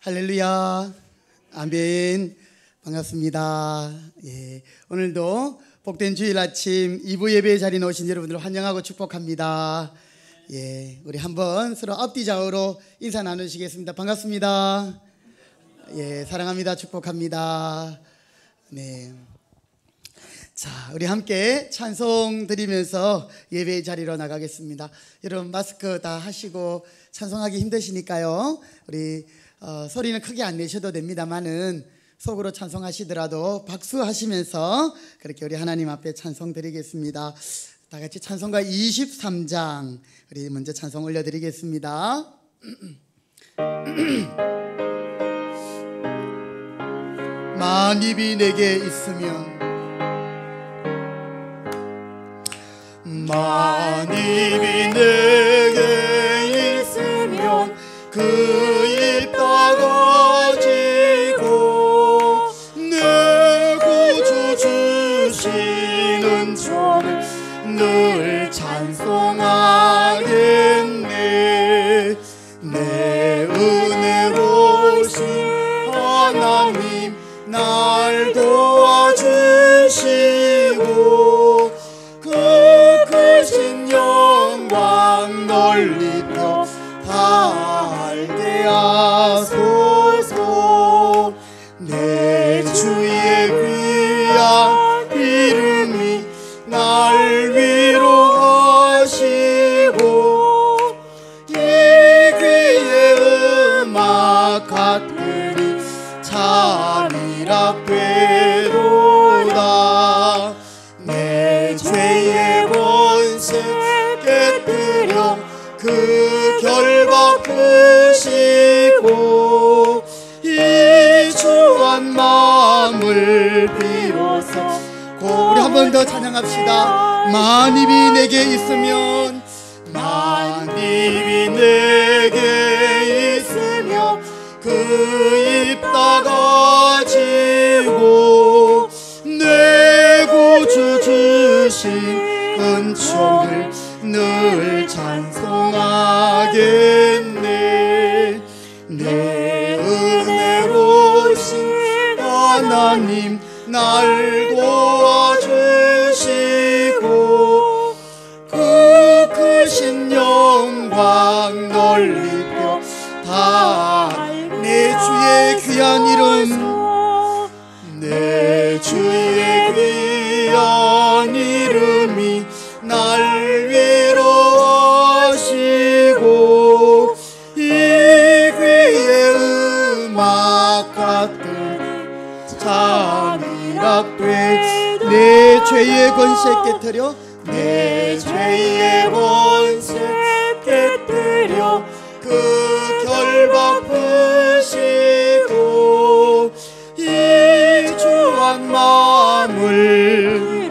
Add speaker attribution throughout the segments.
Speaker 1: 할렐루야, 아멘. 반갑습니다. 예, 오늘도 복된 주일 아침 2부 예배의 자리에 오신 여러분들 환영하고 축복합니다. 예, 우리 한번 서로 앞뒤 좌우로 인사 나누시겠습니다. 반갑습니다. 예, 사랑합니다. 축복합니다. 네. 자, 우리 함께 찬송 드리면서 예배의 자리로 나가겠습니다. 여러분 마스크 다 하시고 찬송하기 힘드시니까요. 우리 소리는 크게 안 내셔도 됩니다만은 속으로 찬송하시더라도 박수하시면서 그렇게 우리 하나님 앞에 찬송 드리겠습니다. 다 같이 찬송가 23장 우리 먼저 찬송 올려드리겠습니다. 만입이 내게 있으면, 만입이 내게 있으면 그 일 따가지고 내 구주 주시는 저를 늘 찬송하겠네. 내 은혜로우신 하나님 날 도와주시고 그 크신 영광 널리며 알게 하소서. 내 주의 귀한 이름이 날 위로하시고 이 귀의 음악 같으니 참이라 되도다. 내 죄의 권세 깨뜨려 그 결박 크시고 이 주한 마음을 비로소 우리 한 번 더 찬양합시다. 만입이 내게 있으면, 만입이 내게 있으면 그 입 다가지고 내 구주 주신 은총을 늘 찬송하겠네. 내 은혜로우신 하나님 날 도와주시고 그 크신 영광 널리며 다 내 주의 귀한 이름, 내 주의 귀한 이름이 날 위로하시고 이 귀의 음악 같은 참이라 되 내 죄의 권세 깨뜨려, 내 죄의 권세 깨뜨려 그 결박 푸시고 이 주한 마음을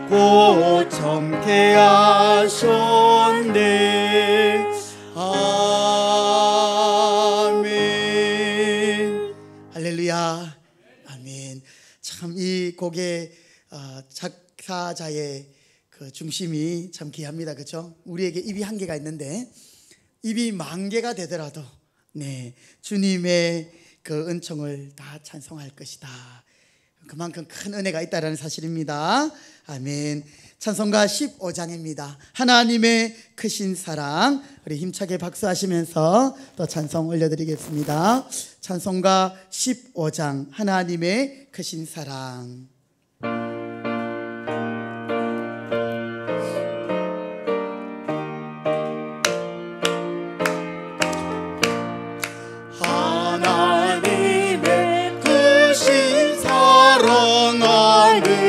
Speaker 1: 고청케 하셨네. 아멘. 할렐루야, 아멘. 참 이 곡의 작사자의 그 중심이 참 귀합니다. 그렇죠? 우리에게 입이 한 개가 있는데 입이 만 개가 되더라도 네, 주님의 그 은총을 다 찬송할 것이다. 그만큼 큰 은혜가 있다는 사실입니다. 아멘. 찬송가 15장입니다. 하나님의 크신 사랑. 우리 힘차게 박수하시면서 또 찬송 올려드리겠습니다. 찬송가 15장 하나님의 크신 사랑.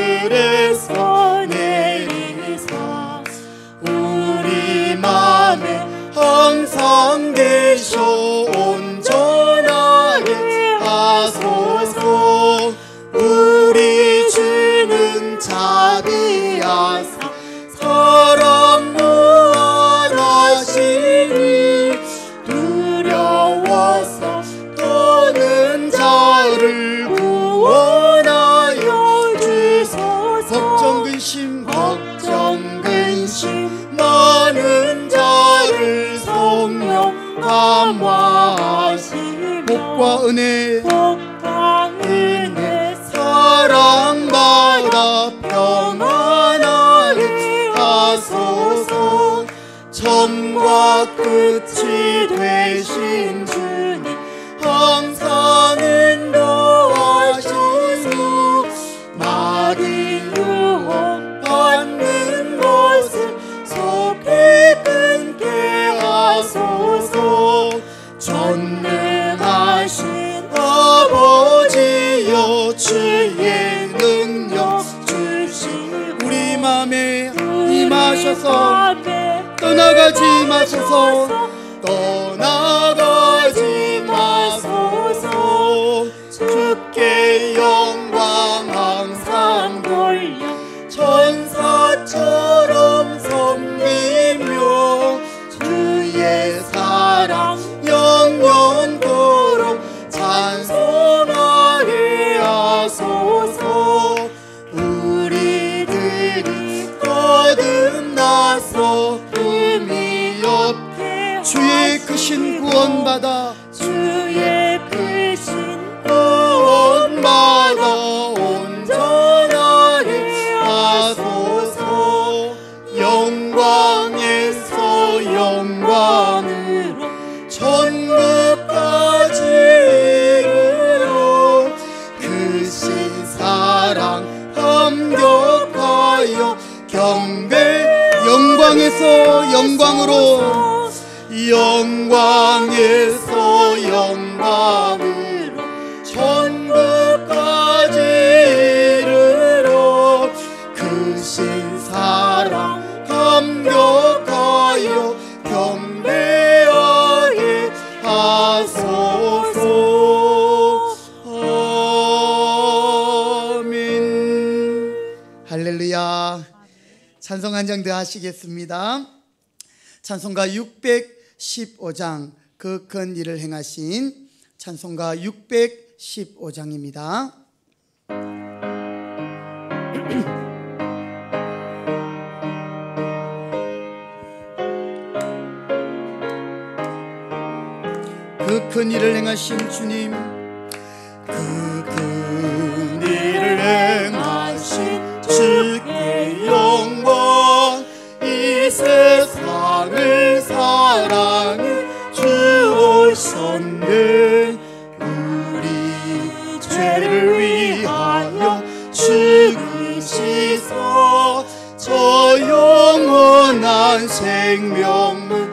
Speaker 2: 하늘에서 내리사 우리 맘에 항상 계셔 온전하게 하소서. 우리 주는 자비하사 사랑 무한하시니 두려워서 떠는 자를 구원하여 주소서. 걱정 근심 많은 자를 성령 감화하시
Speaker 1: 복과 은혜
Speaker 2: 사랑받아 평안하게 하소서. 처음과 끝이 되신 주님 항상 인도하시고 마린 유혹 받는 것을 속히 끊게 하소서. 전능하신 아버지여 주의 능력 주시고
Speaker 1: 우리 맘에 임하셔서 떠나가지 마소서.
Speaker 2: 떠나가지 마소서. 주께 영광 항상 돌려 천사처럼 섬기며 주의 사랑 영영토록 찬송하게 하소서. 우리들이 거듭나서 흠이 없게
Speaker 1: 주의 크신 구원받아
Speaker 2: 주의 크신 구원받아 온전하게 하소서. 영광에서 영광으로 천국까지 이르러 크신 사랑 감격하여 경배.
Speaker 1: 영광에서 영광으로
Speaker 2: 영광에서 영광으로 천국까지 이르러 크신 사랑 감격하여 경배하게 하소서. 아멘.
Speaker 1: 할렐루야. 찬송 한 장 더 하시겠습니다. 찬송가 615장 그 큰 일을 행하신 찬송가 615장입니다. 그 큰 일을 행하신 주님,
Speaker 2: 그 큰 일을 행하신 주께 영광. 이 세상을 사랑해 주오셨네. 우리 죄를 위하여 죽으시사 저 영원한 생명을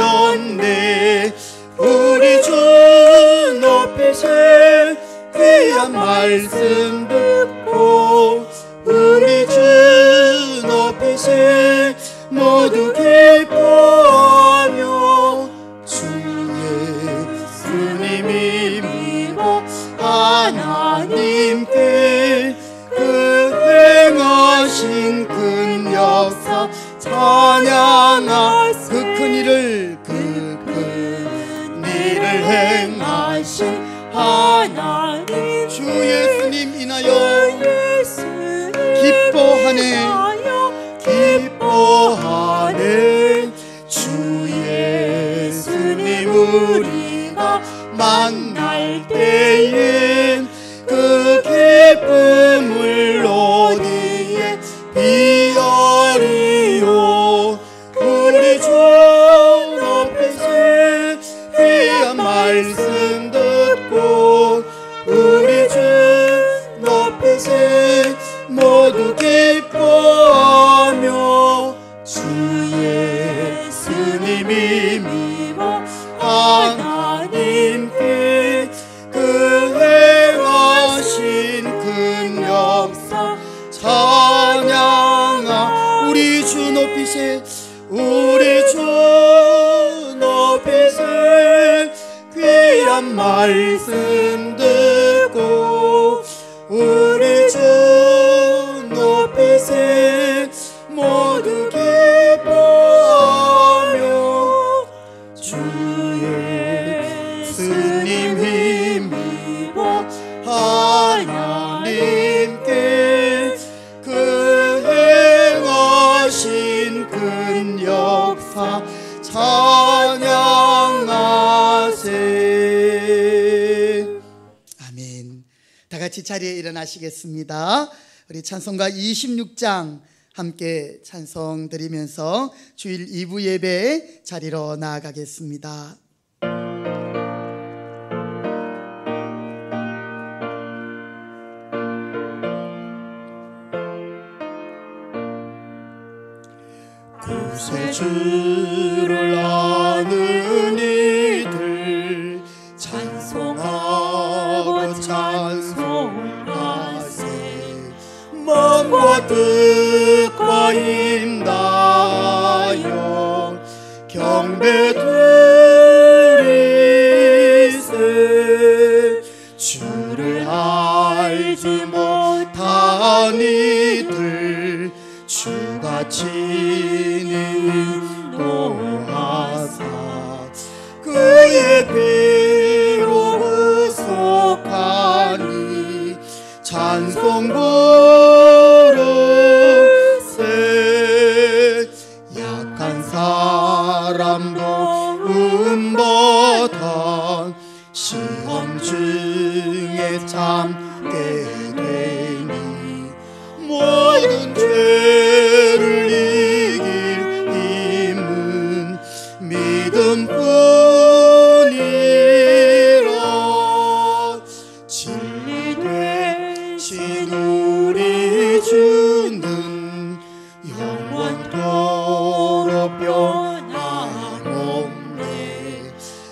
Speaker 2: 여시었네. 우리 주 높이신 귀한 말씀 듣고 우리 주 높이신 모두 기뻐하며 주 예수님이 믿어 하나님께 그 행하신 큰 역사 찬양하.
Speaker 1: 그 큰 일을
Speaker 2: 행하신 하나님
Speaker 1: 주 예수님 인하여 기뻐하네.
Speaker 2: 주 예수님 우리가 만날 때엔 그 기쁨을 어디에 비하리요. 우리 주 높이신 귀한 말씀 듣고 우리 주 높이신 모두 기뻐하며 주 예수님이 믿어 하나님께 그 행하신 큰 역사 찬양하.
Speaker 1: 우리 주 높이신
Speaker 2: 귀한 말씀 듣고 우리 주 높이신 모두 기뻐하며 주 예수님 힘입어 하나님께 그 행하신 큰 역사 찬양하세.
Speaker 1: 같이 자리에 일어나시겠습니다. 우리 찬송가 26장 함께 찬송 드리면서 주일 2부 예배 자리로 나아가겠습니다.
Speaker 2: 구세주를 아는 이들 찬송하고 찬송하세. 마음과 뜻과 힘다여 경배 드리세. 주를 알지 못한 이들 주가 친히 인도하사 그의 피로 구속하니 찬송 부르세. 약한 사람도 은보다 시험 중에 참게 되니 모든 죄를 이길 힘은 믿음뿐이라. 진리 되신 우리 주는 영원토록 변함없네.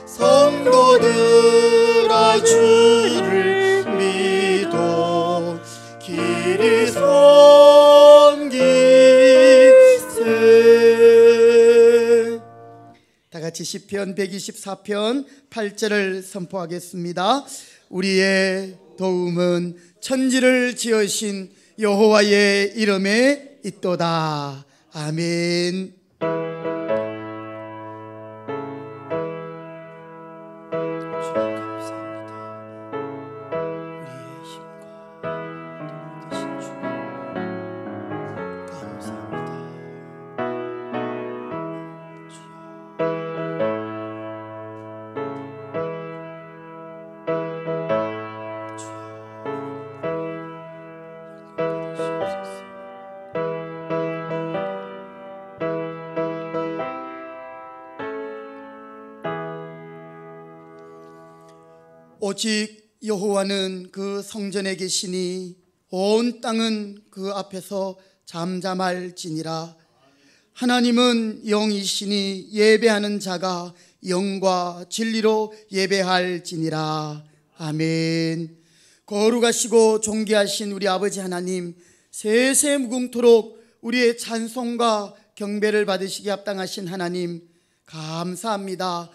Speaker 2: 성도들아 주를 믿어 길이 섬기세.
Speaker 1: 다 같이 시편 124편 8절을 선포하겠습니다. 우리의 도움은 천지를 지으신 여호와의 이름에 있도다. 아멘. 오직 여호와는 그 성전에 계시니 온 땅은 그 앞에서 잠잠할지니라. 하나님은 영이시니 예배하는 자가 영과 진리로 예배할지니라. 아멘. 거룩하시고 존귀하신 우리 아버지 하나님, 세세 무궁토록 우리의 찬송과 경배를 받으시기 합당하신 하나님, 감사합니다.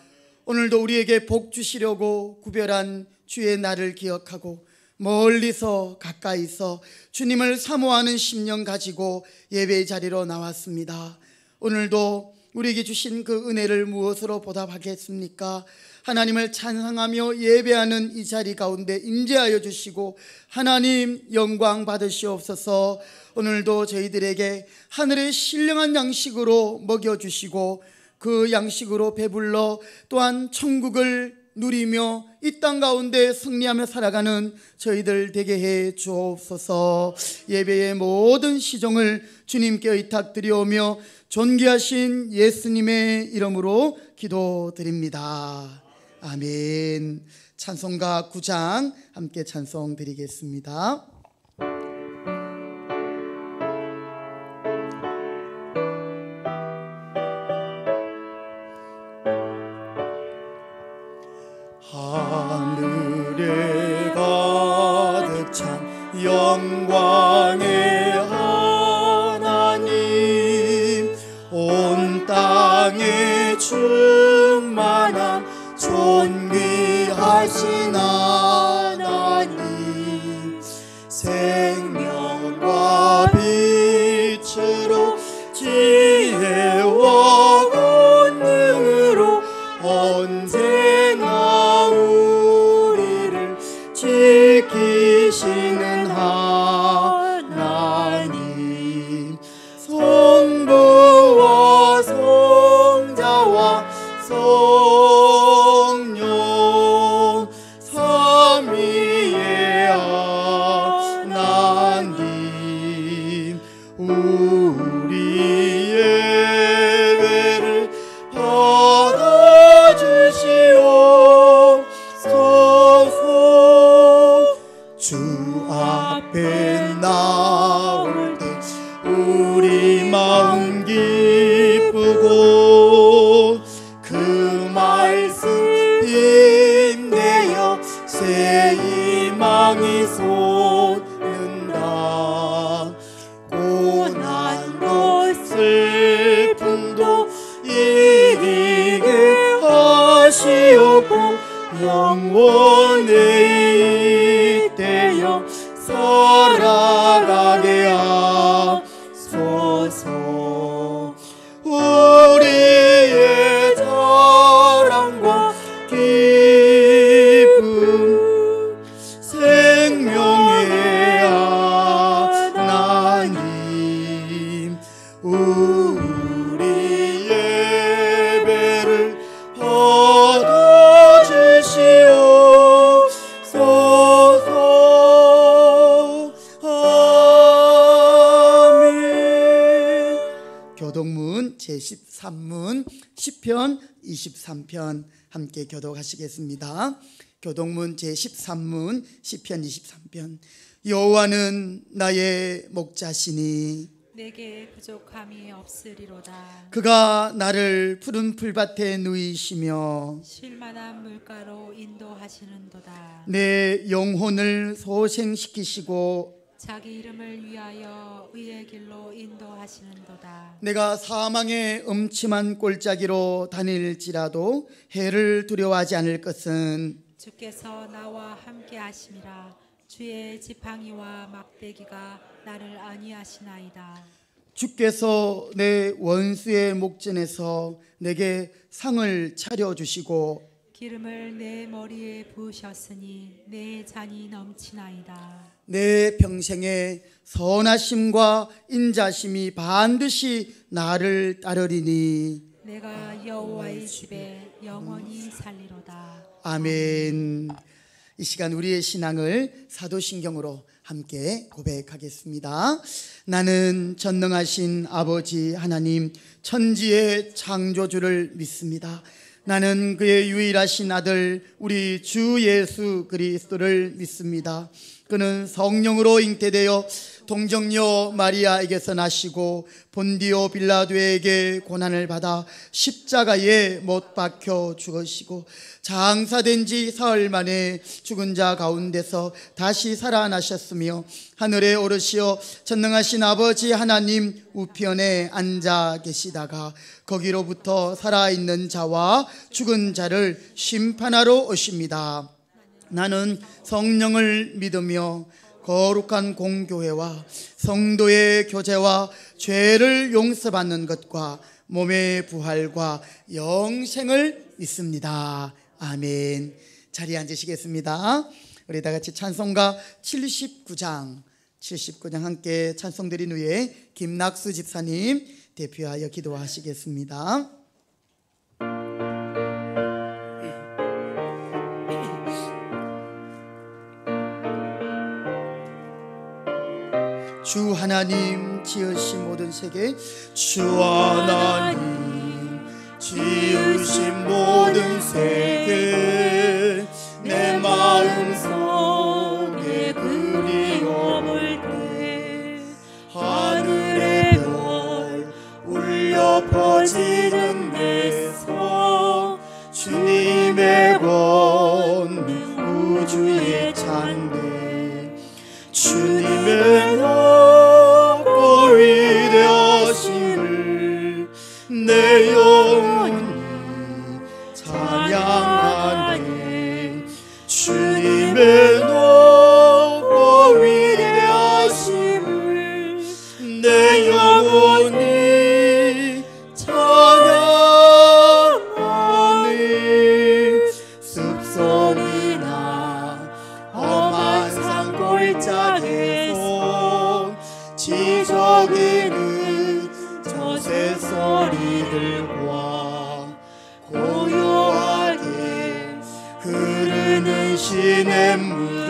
Speaker 1: 오늘도 우리에게 복 주시려고 구별한 주의 날을 기억하고 멀리서 가까이서 주님을 사모하는 심령 가지고 예배의 자리로 나왔습니다. 오늘도 우리에게 주신 그 은혜를 무엇으로 보답하겠습니까? 하나님을 찬양하며 예배하는 이 자리 가운데 임재하여 주시고 하나님 영광 받으시옵소서. 오늘도 저희들에게 하늘의 신령한 양식으로 먹여주시고 그 양식으로 배불러 또한 천국을 누리며 이 땅 가운데 승리하며 살아가는 저희들 되게 해 주옵소서. 예배의 모든 시종을 주님께 의탁드리오며 존귀하신 예수님의 이름으로 기도드립니다. 아멘. 찬송가 9장 함께 찬송 드리겠습니다.
Speaker 2: 하늘에 가득 찬 영광의 하나님, 온 땅에 충만한 존귀하신 하나님, 생명과 빛으로 지혜와 권능으로 언제나 우리를 지키시는 하나님, 성부와 성자와 성령 삼위의
Speaker 1: 주 앞에 나올 때 우리 마음 기쁘고 그 말씀 힘내어 새 희망이 솟는다. 고난도 슬픔도 이기게 하시옵고 영원히 이때여 살아가게 하소서. 우리의 자랑과 기쁨 생명의 하나님, 우리 예배를 받아주시옵소서. 아멘. 교독문 제13문 시편 23편 함께 교독하시겠습니다. 교독문 제13문 시편 23편. 여호와는 나의 목자시니
Speaker 3: 내게 부족함이 없으리로다.
Speaker 1: 그가 나를 푸른 풀밭에 누이시며
Speaker 3: 쉴만한 물가로 인도하시는도다.
Speaker 1: 내 영혼을 소생시키시고
Speaker 3: 자기 이름을 위하여 의의 길로 인도하시는도다.
Speaker 1: 내가 사망의 음침한 골짜기로 다닐지라도 해를 두려워하지 않을 것은
Speaker 3: 주께서 나와 함께 하심이라. 주의 지팡이와 막대기가 나를 안위하시나이다.
Speaker 1: 주께서 내 원수의 목전에서 내게 상을 차려주시고
Speaker 3: 기름을 내 머리에 부으셨으니 내 잔이 넘치나이다.
Speaker 1: 내 평생에 선하심과 인자심이 반드시 나를 따르리니
Speaker 3: 내가 여호와의 집에 영원히 살리로다.
Speaker 1: 아멘. 이 시간 우리의 신앙을 사도신경으로 함께 고백하겠습니다. 나는 전능하신 아버지 하나님 천지의 창조주를 믿습니다. 나는 그의 유일하신 아들 우리 주 예수 그리스도를 믿습니다. 그는 성령으로 잉태되어 동정녀 마리아에게서 나시고 본디오 빌라도에게 고난을 받아 십자가에 못 박혀 죽으시고 장사된 지 사흘 만에 죽은 자 가운데서 다시 살아나셨으며 하늘에 오르시어 전능하신 아버지 하나님 우편에 앉아 계시다가 거기로부터 살아있는 자와 죽은 자를 심판하러 오십니다. 나는 성령을 믿으며 거룩한 공교회와 성도의 교제와 죄를 용서받는 것과 몸의 부활과 영생을 믿습니다. 아멘. 자리에 앉으시겠습니다. 우리 다 같이 찬송가 79장 함께 찬송 드린 후에 김낙수 집사님 대표하여 기도하시겠습니다. 주 하나님 지으신 모든 세계, 주 하나님 지으신 모든 세계, 내 마음속에 그리워볼 때 하늘의 별 울려 퍼지는 데서 주님의 권능 우주의 찬대, 주님의 높고 위대하심을 내 영혼이 찬양하네. 주님의 높고 위대하심을 내 영혼이 찬양하네. 습성이나 험한 산골짜기에서 지저귀는 저새 소리들과 고요하게 흐르는 시냇물은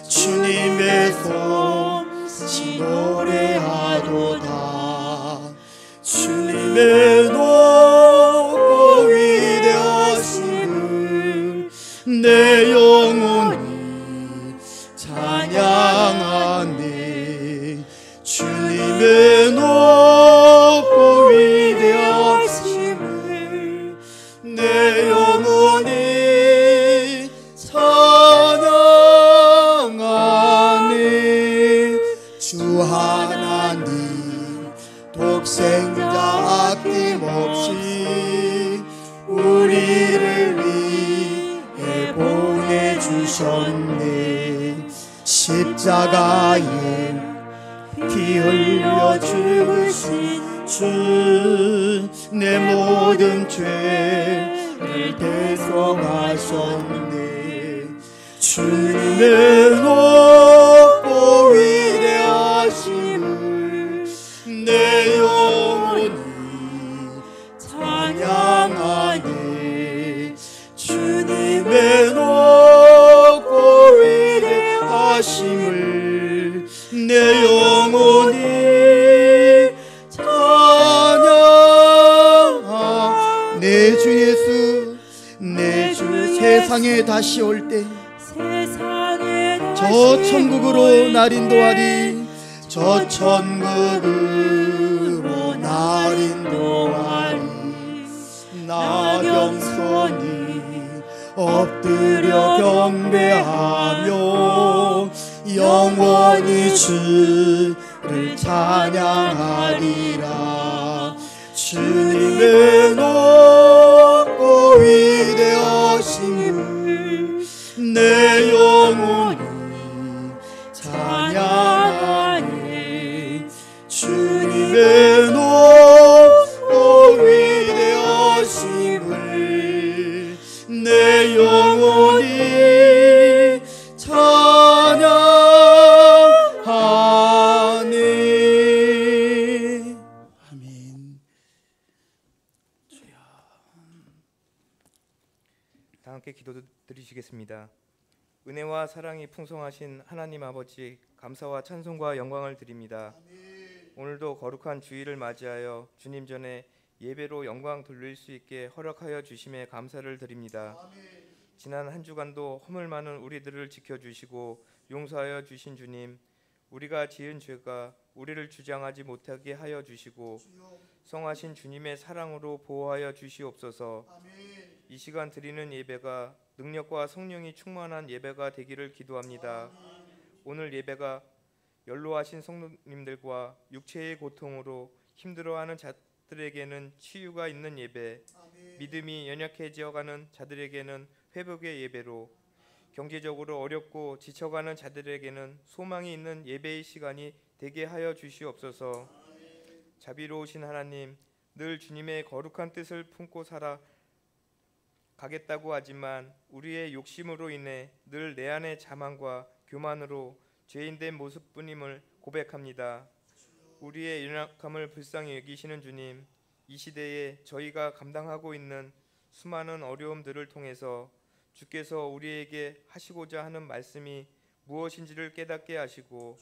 Speaker 1: 주님의 솜씨 노래하도다. 주님의 높고 위대하심을 내 영혼이
Speaker 2: 주셨네. 십자가에 피 흘려 죽으신 주, 내 모든 죄를 대속하셨네. 주님의 높고 위대하심을 내 영혼이 찬양하네. 주님의 높고 위대하심을 내 영혼이 찬양하네.
Speaker 1: 내 주 예수, 내 주 세상에 다시 올 때 저 천국으로 날 인도하리.
Speaker 2: 저 천국으로 날 인도하리. 나 겸손히 엎드려 경배하며 영원히 주를 찬양하리라. 주님의 높고 위대하심을 내 영혼이 찬양하네. 주님의 높고 위대하심을 내 영혼이 찬양하네.
Speaker 1: 아멘.
Speaker 4: 다 함께 기도드리시겠습니다. 은혜와 사랑이 풍성하신 하나님 아버지, 감사와 찬송과 영광을 드립니다. 오늘도 거룩한 주일을 맞이하여 주님 전에 예배로 영광 돌릴 수 있게 허락하여 주심에 감사를 드립니다. 지난 한 주간도 허물 많은 우리들을 지켜주시고 용서하여 주신 주님, 우리가 지은 죄가 우리를 주장하지 못하게 하여 주시고 성하신 주님의 사랑으로 보호하여 주시옵소서. 이 시간 드리는 예배가 능력과 성령이 충만한 예배가 되기를 기도합니다. 오늘 예배가 연로하신 성도님들과 육체의 고통으로 힘들어하는 자들에게는 치유가 있는 예배, 믿음이 연약해져가는 자들에게는 회복의 예배로, 경제적으로 어렵고 지쳐가는 자들에게는 소망이 있는 예배의 시간이 되게 하여 주시옵소서. 자비로우신 하나님, 늘 주님의 거룩한 뜻을 품고 살아 가겠다고 하지만 우리의 욕심으로 인해 늘 내 안의 자만과 교만으로 죄인된 모습뿐임을 고백합니다. 우리의 연약함을 불쌍히 여기시는 주님, 이 시대에 저희가 감당하고 있는 수많은 어려움들을 통해서 주께서 우리에게 하시고자 하는 말씀이 무엇인지를 깨닫게 하시고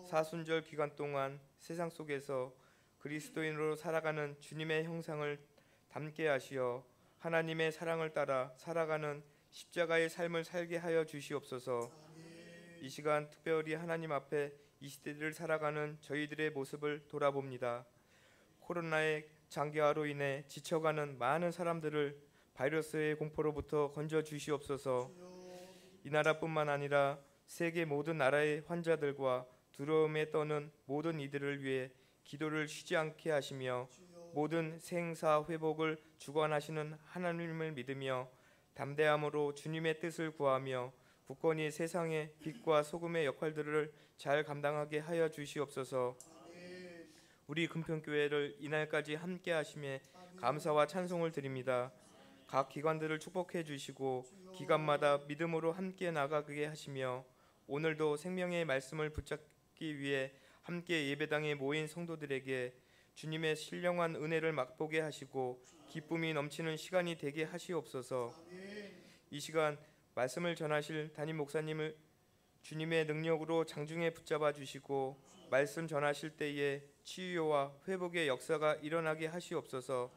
Speaker 4: 사순절 기간 동안 세상 속에서 그리스도인으로 살아가는 주님의 형상을 담게 하시어 하나님의 사랑을 따라 살아가는 십자가의 삶을 살게 하여 주시옵소서. 이 시간 특별히 하나님 앞에 이 시대를 살아가는 저희들의 모습을 돌아봅니다. 코로나의 장기화로 인해 지쳐가는 많은 사람들을 바이러스의 공포로부터 건져 주시옵소서. 이 나라뿐만 아니라 세계 모든 나라의 환자들과 두려움에 떠는 모든 이들을 위해 기도를 쉬지 않게 하시며 모든 생사 회복을 주관하시는 하나님을 믿으며 담대함으로 주님의 뜻을 구하며 굳건히 세상의 빛과 소금의 역할들을 잘 감당하게 하여 주시옵소서. 우리 금평교회를 이날까지 함께 하심에 감사와 찬송을 드립니다. 각 기관들을 축복해 주시고 기관마다 믿음으로 함께 나가게 하시며 오늘도 생명의 말씀을 붙잡기 위해 함께 예배당에 모인 성도들에게 주님의 신령한 은혜를 맛보게 하시고 기쁨이 넘치는 시간이 되게 하시옵소서. 이 시간 말씀을 전하실 담임 목사님을 주님의 능력으로 장중에 붙잡아 주시고 말씀 전하실 때에 치유와 회복의 역사가 일어나게 하시옵소서.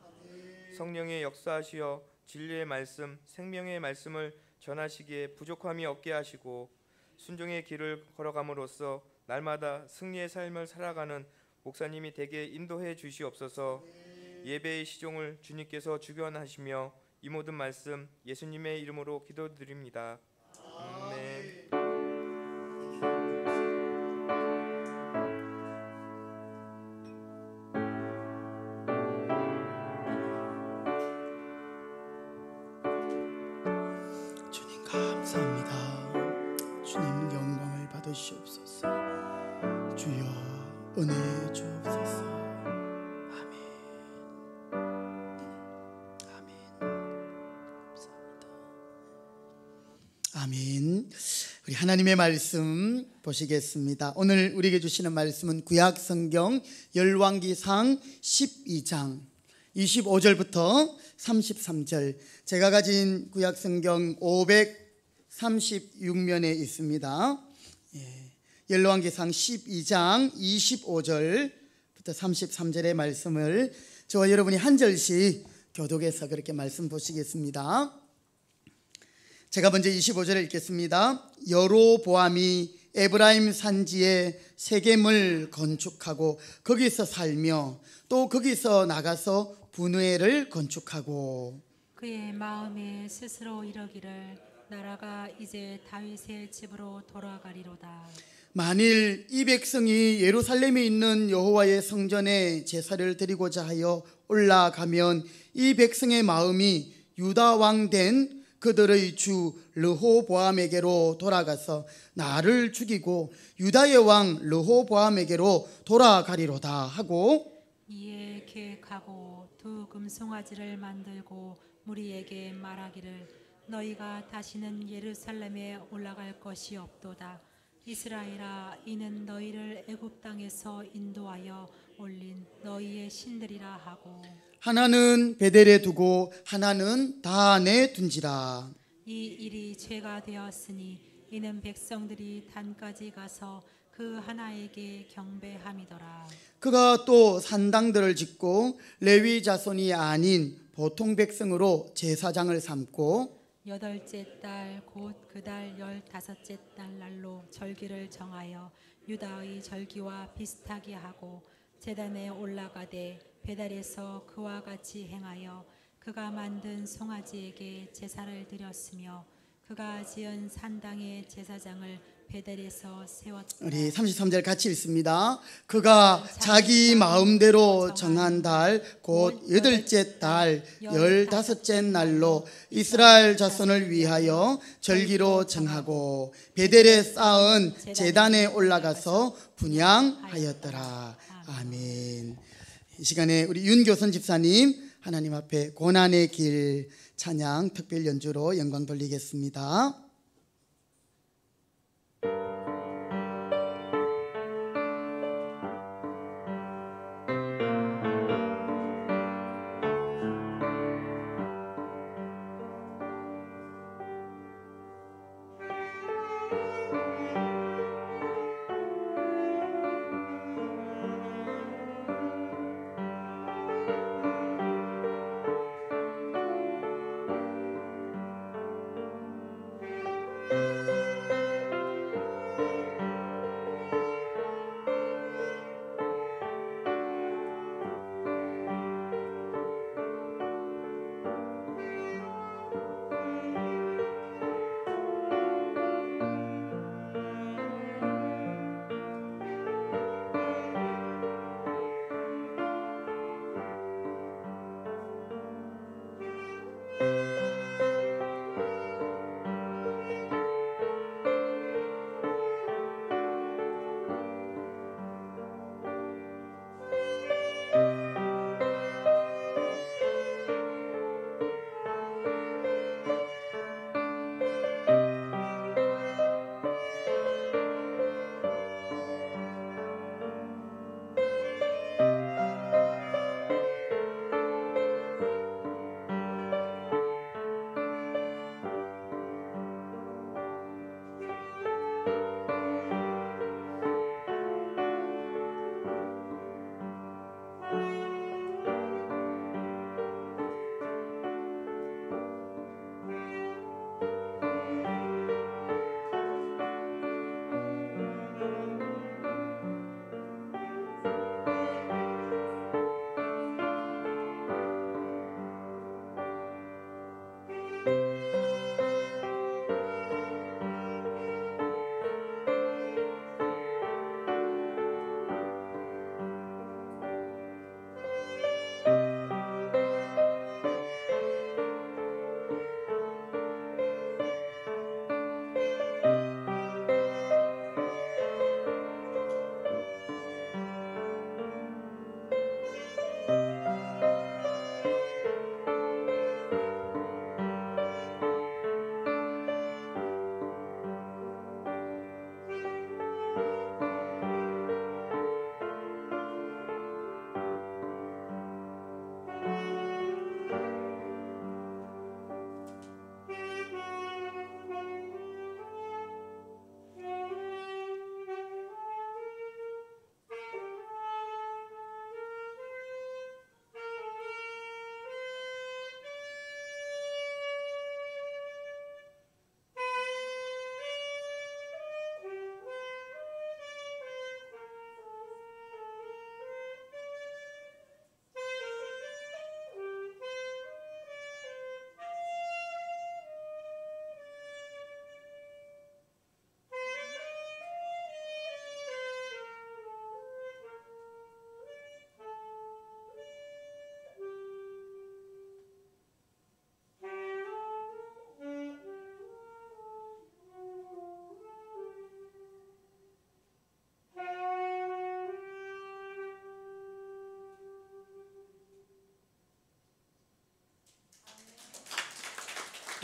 Speaker 4: 성령의 역사하시어 진리의 말씀, 생명의 말씀을 전하시기에 부족함이 없게 하시고 순종의 길을 걸어감으로써 날마다 승리의 삶을 살아가는 목사님이 되게 인도해 주시옵소서. 예배의 시종을 주님께서 주관하시며 이 모든 말씀 예수님의 이름으로 기도드립니다. 아멘.
Speaker 1: 주님 감사합니다. 은혜 주옵소서. 아멘. 아멘. 우리 하나님의 말씀 보시겠습니다. 오늘 우리에게 주시는 말씀은 구약 성경 열왕기상 12장 25절부터 33절. 제가 가진 구약 성경 536면에 있습니다. 열왕기상 12장 25절부터 33절의 말씀을 저와 여러분이 한 절씩 교독해서 그렇게 말씀 보시겠습니다. 제가 먼저 25절을 읽겠습니다. 여로보암이 에브라임 산지에 세겜을 건축하고 거기서 살며 또 거기서 나가서 분회를 건축하고
Speaker 3: 그의 마음에 스스로 이러기를 나라가 이제 다윗의 집으로 돌아가리로다.
Speaker 1: 만일 이 백성이 예루살렘에 있는 여호와의 성전에 제사를 드리고자 하여 올라가면 이 백성의 마음이 유다 왕 된 그들의 주 르호보암에게로 돌아가서 나를 죽이고 유다의 왕 르호보암에게로 돌아가리로다 하고
Speaker 3: 이에 계획하고 두 금송아지를 만들고 무리에게 말하기를 너희가 다시는 예루살렘에 올라갈 것이 없도다. 이스라엘아, 이는 너희를 애굽 땅에서 인도하여 올린 너희의 신들이라 하고
Speaker 1: 하나는 베델에 두고 하나는 다안에 둔지라.
Speaker 3: 이 일이 죄가 되었으니 이는 백성들이 단까지 가서 그 하나에게 경배함이더라.
Speaker 1: 그가 또 산당들을 짓고 레위 자손이 아닌 보통 백성으로 제사장을 삼고
Speaker 3: 여덟째 달 곧 그 달 15째 달 날로 절기를 정하여 유다의 절기와 비슷하게 하고 제단에 올라가되 베델에서 그와 같이 행하여 그가 만든 송아지에게 제사를 드렸으며 그가 지은 산당의 제사장을 베델에서 세웠다.
Speaker 1: 우리 33절 같이 읽습니다. 그가 자기 마음대로 정한 달 곧 여덟째 달 15째 날로 이스라엘 자손을 위하여 절기로 정하고 베델에 쌓은 제단에 올라가서 분향하였더라. 아멘. 이 시간에 우리 윤교선 집사님 하나님 앞에 고난의 길 찬양 특별 연주로 영광 돌리겠습니다.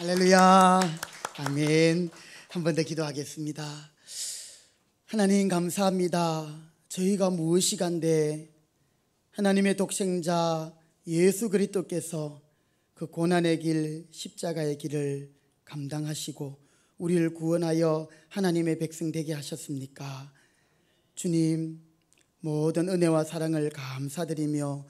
Speaker 1: 할렐루야. 아멘. 한 번 더 기도하겠습니다. 하나님 감사합니다. 저희가 무엇이간데 하나님의 독생자 예수 그리스도께서 그 고난의 길, 십자가의 길을 감당하시고 우리를 구원하여 하나님의 백성 되게 하셨습니까? 주님, 모든 은혜와 사랑을 감사드리며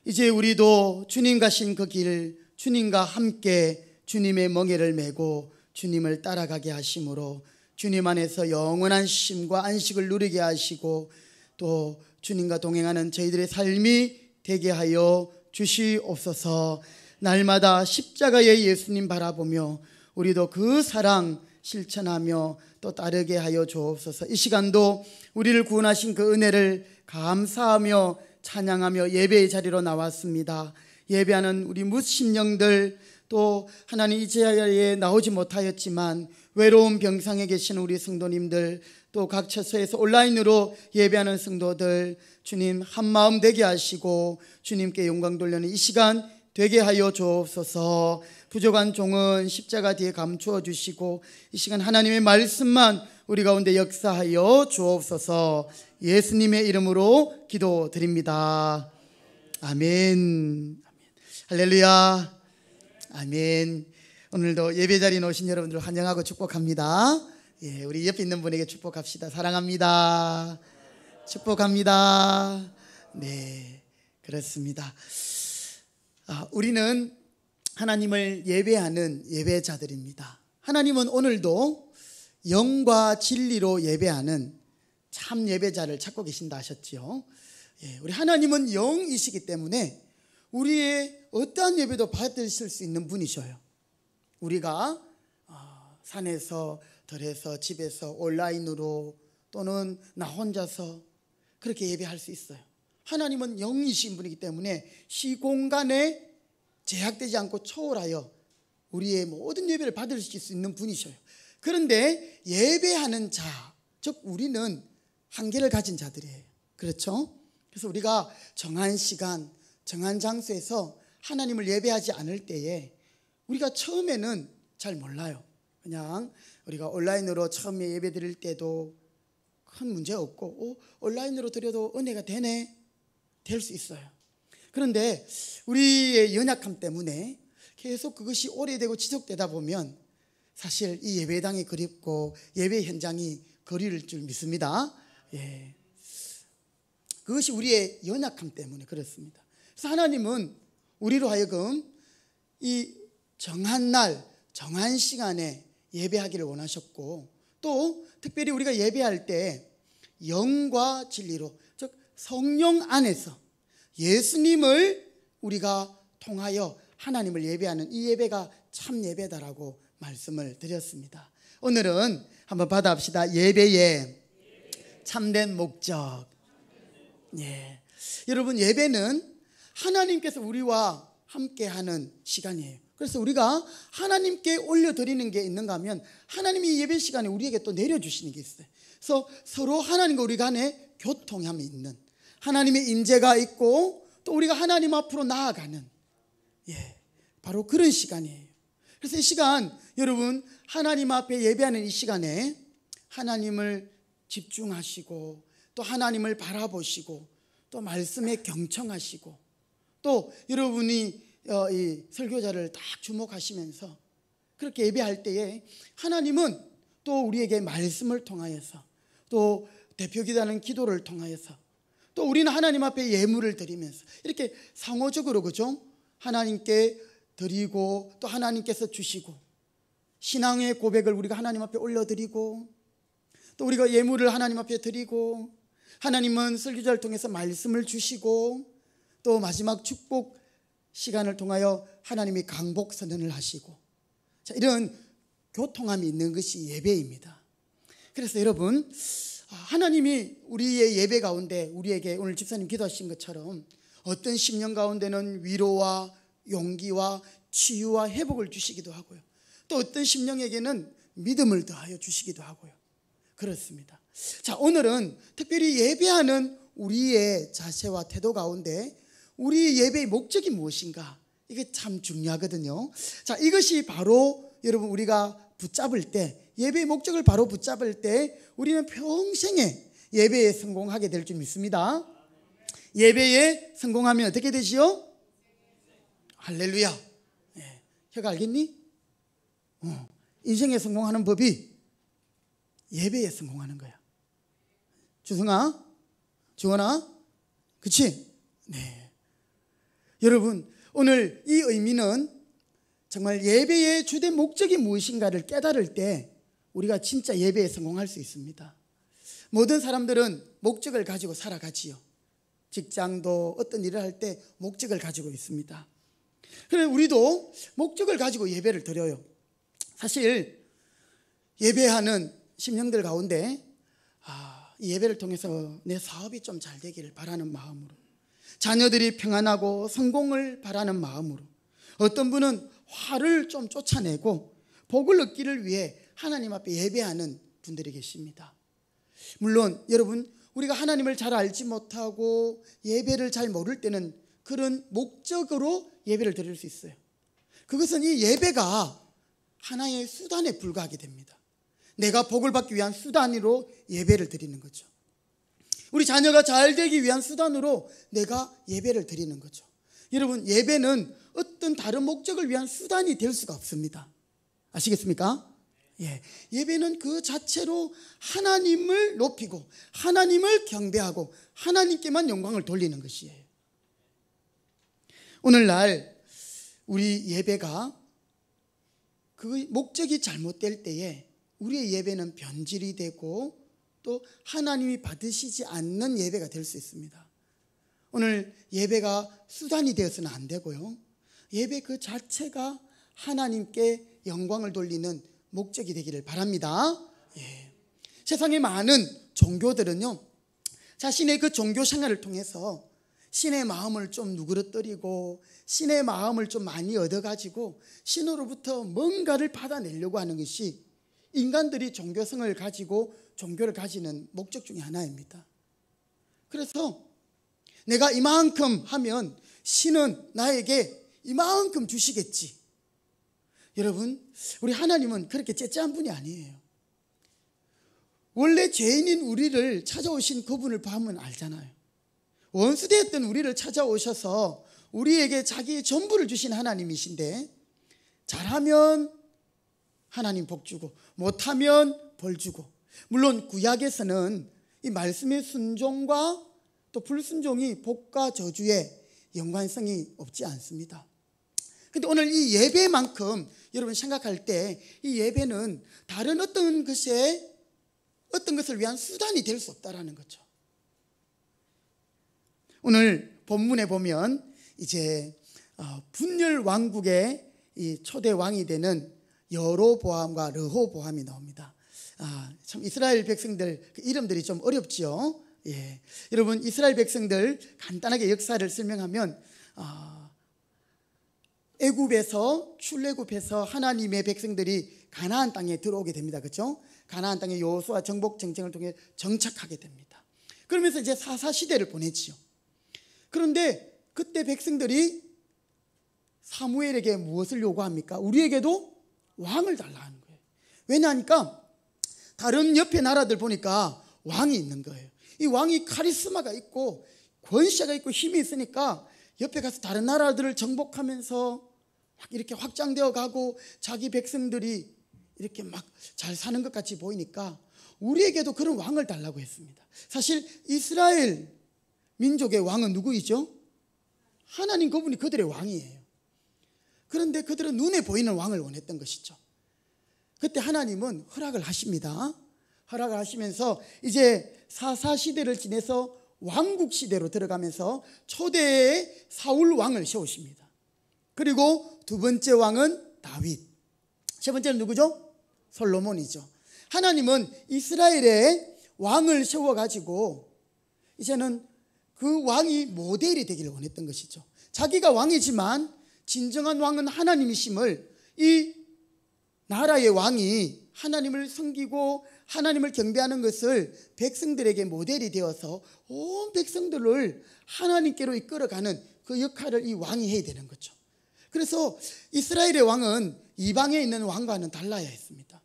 Speaker 1: 이제 우리도 주님 가신 그 길, 주님과 함께 주님의 멍에를 메고 주님을 따라가게 하심으로 주님 안에서 영원한 쉼과 안식을 누리게 하시고 또 주님과 동행하는 저희들의 삶이 되게 하여 주시옵소서. 날마다 십자가의 예수님 바라보며 우리도 그 사랑 실천하며 또 따르게 하여 주옵소서. 이 시간도 우리를 구원하신 그 은혜를 감사하며 찬양하며 예배의 자리로 나왔습니다. 예배하는 우리 무심령들, 또 하나님 이 자리에 나오지 못하였지만 외로운 병상에 계시는 우리 성도님들, 또 각 처소에서 온라인으로 예배하는 성도들, 주님 한마음 되게 하시고 주님께 영광 돌리는 이 시간 되게 하여 주옵소서. 부족한 종은 십자가 뒤에 감추어 주시고 이 시간 하나님의 말씀만 우리 가운데 역사하여 주옵소서. 예수님의 이름으로 기도드립니다. 아멘. 할렐루야. 아멘. 오늘도 예배 자리에 오신 여러분들 환영하고 축복합니다. 예, 우리 옆에 있는 분에게 축복합시다. 사랑합니다. 축복합니다. 네, 그렇습니다. 우리는 하나님을 예배하는 예배자들입니다. 하나님은 오늘도 영과 진리로 예배하는 참 예배자를 찾고 계신다 하셨지요. 예, 우리 하나님은 영이시기 때문에 우리의 어떠한 예배도 받으실 수 있는 분이셔요. 우리가 산에서, 들에서, 집에서, 온라인으로 또는 나 혼자서 그렇게 예배할 수 있어요. 하나님은 영이신 분이기 때문에 시공간에 제약되지 않고 초월하여 우리의 모든 예배를 받을 수 있는 분이셔요. 그런데 예배하는 자, 즉 우리는 한계를 가진 자들이에요. 그렇죠? 그래서 우리가 정한 시간, 정한 장소에서 하나님을 예배하지 않을 때에 우리가 처음에는 잘 몰라요. 그냥 우리가 온라인으로 처음에 예배 드릴 때도 큰 문제 없고 온라인으로 드려도 은혜가 되네, 될 수 있어요. 그런데 우리의 연약함 때문에 계속 그것이 오래되고 지속되다 보면 사실 이 예배당이 그립고 예배 현장이 그리울 줄 믿습니다. 예. 그것이 우리의 연약함 때문에 그렇습니다. 그래서 하나님은 우리로 하여금 이 정한 날, 정한 시간에 예배하기를 원하셨고 또 특별히 우리가 예배할 때 영과 진리로, 즉 성령 안에서 예수님을 우리가 통하여 하나님을 예배하는 이 예배가 참 예배다라고 말씀을 드렸습니다. 오늘은 한번 받아봅시다. 예배의 참된 목적. 예. 여러분, 예배는 하나님께서 우리와 함께하는 시간이에요. 그래서 우리가 하나님께 올려드리는 게 있는가 하면 하나님이 예배 시간에 우리에게 또 내려주시는 게 있어요. 그래서 서로 하나님과 우리 간에 교통함이 있는, 하나님의 임재가 있고 또 우리가 하나님 앞으로 나아가는, 예, 바로 그런 시간이에요. 그래서 이 시간 여러분, 하나님 앞에 예배하는 이 시간에 하나님을 집중하시고 또 하나님을 바라보시고 또 말씀에 경청하시고 또 여러분이 이 설교자를 딱 주목하시면서 그렇게 예배할 때에 하나님은 또 우리에게 말씀을 통하여서 또 대표기도하는 기도를 통하여서 또 우리는 하나님 앞에 예물을 드리면서 이렇게 상호적으로, 그죠? 하나님께 드리고 또 하나님께서 주시고 신앙의 고백을 우리가 하나님 앞에 올려드리고 또 우리가 예물을 하나님 앞에 드리고 하나님은 설교자를 통해서 말씀을 주시고 또 마지막 축복 시간을 통하여 하나님이 강복 선언을 하시고, 자, 이런 교통함이 있는 것이 예배입니다. 그래서 여러분, 하나님이 우리의 예배 가운데 우리에게 오늘 집사님 기도하신 것처럼 어떤 심령 가운데는 위로와 용기와 치유와 회복을 주시기도 하고요, 또 어떤 심령에게는 믿음을 더하여 주시기도 하고요. 그렇습니다. 자, 오늘은 특별히 예배하는 우리의 자세와 태도 가운데 우리 예배의 목적이 무엇인가, 이게 참 중요하거든요. 자, 이것이 바로 여러분 우리가 붙잡을 때, 예배의 목적을 바로 붙잡을 때 우리는 평생에 예배에 성공하게 될 줄 믿습니다. 예배에 성공하면 어떻게 되지요? 할렐루야. 예. 혀가 알겠니? 인생에 성공하는 법이 예배에 성공하는 거야. 주승아, 주원아, 그치? 네. 여러분, 오늘 이 의미는 정말 예배의 주된 목적이 무엇인가를 깨달을 때 우리가 진짜 예배에 성공할 수 있습니다. 모든 사람들은 목적을 가지고 살아가지요. 직장도 어떤 일을 할 때 목적을 가지고 있습니다. 그래서 우리도 목적을 가지고 예배를 드려요. 사실 예배하는 심령들 가운데 이 예배를 통해서 내 사업이 좀 잘 되기를 바라는 마음으로, 자녀들이 평안하고 성공을 바라는 마음으로, 어떤 분은 화를 좀 쫓아내고 복을 얻기를 위해 하나님 앞에 예배하는 분들이 계십니다. 물론 여러분, 우리가 하나님을 잘 알지 못하고 예배를 잘 모를 때는 그런 목적으로 예배를 드릴 수 있어요. 그것은 이 예배가 하나의 수단에 불과하게 됩니다. 내가 복을 받기 위한 수단으로 예배를 드리는 거죠. 우리 자녀가 잘 되기 위한 수단으로 내가 예배를 드리는 거죠. 여러분, 예배는 어떤 다른 목적을 위한 수단이 될 수가 없습니다. 아시겠습니까? 예, 예배는 그 자체로 하나님을 높이고 하나님을 경배하고 하나님께만 영광을 돌리는 것이에요. 오늘날 우리 예배가 그 목적이 잘못될 때에 우리의 예배는 변질이 되고 또 하나님이 받으시지 않는 예배가 될 수 있습니다. 오늘 예배가 수단이 되어서는 안 되고요, 예배 그 자체가 하나님께 영광을 돌리는 목적이 되기를 바랍니다. 예. 세상의 많은 종교들은요, 자신의 그 종교 생활을 통해서 신의 마음을 좀 누그러뜨리고 신의 마음을 좀 많이 얻어가지고 신으로부터 뭔가를 받아내려고 하는 것이 인간들이 종교성을 가지고 종교를 가지는 목적 중에 하나입니다. 그래서 내가 이만큼 하면 신은 나에게 이만큼 주시겠지. 여러분, 우리 하나님은 그렇게 째째한 분이 아니에요. 원래 죄인인 우리를 찾아오신 그분을 보면 알잖아요. 원수되었던 우리를 찾아오셔서 우리에게 자기의 전부를 주신 하나님이신데, 잘하면 하나님 복 주고 못하면 벌 주고, 물론 구약에서는 이 말씀의 순종과 또 불순종이 복과 저주의 연관성이 없지 않습니다. 근데 오늘 이 예배만큼 여러분 생각할 때 이 예배는 다른 어떤 것을 위한 수단이 될 수 없다라는 거죠. 오늘 본문에 보면 이제 분열 왕국의 이 초대 왕이 되는 여로보암과 르호보암이 나옵니다. 참 이스라엘 백성들 그 이름들이 좀 어렵죠. 예. 여러분, 이스라엘 백성들 간단하게 역사를 설명하면 애굽에서 출애굽해서 하나님의 백성들이 가나안 땅에 들어오게 됩니다. 그렇죠? 가나안 땅에 여호수아 정복 전쟁을 통해 정착하게 됩니다. 그러면서 이제 사사 시대를 보내지요. 그런데 그때 백성들이 사무엘에게 무엇을 요구합니까? 우리에게도 왕을 달라 하는 거예요. 왜냐하니까 다른 옆에 나라들 보니까 왕이 있는 거예요. 이 왕이 카리스마가 있고 권세가 있고 힘이 있으니까 옆에 가서 다른 나라들을 정복하면서 막 이렇게 확장되어 가고 자기 백성들이 이렇게 막 잘 사는 것 같이 보이니까 우리에게도 그런 왕을 달라고 했습니다. 사실 이스라엘 민족의 왕은 누구이죠? 하나님, 그분이 그들의 왕이에요. 그런데 그들은 눈에 보이는 왕을 원했던 것이죠. 그때 하나님은 허락을 하십니다. 허락을 하시면서 이제 사사시대를 지내서 왕국시대로 들어가면서 초대의 사울 왕을 세우십니다. 그리고 두 번째 왕은 다윗, 세 번째는 누구죠? 솔로몬이죠. 하나님은 이스라엘의 왕을 세워가지고 이제는 그 왕이 모델이 되기를 원했던 것이죠. 자기가 왕이지만 진정한 왕은 하나님이심을, 이 나라의 왕이 하나님을 섬기고 하나님을 경배하는 것을 백성들에게 모델이 되어서 온 백성들을 하나님께로 이끌어가는 그 역할을 이 왕이 해야 되는 거죠. 그래서 이스라엘의 왕은 이방에 있는 왕과는 달라야 했습니다.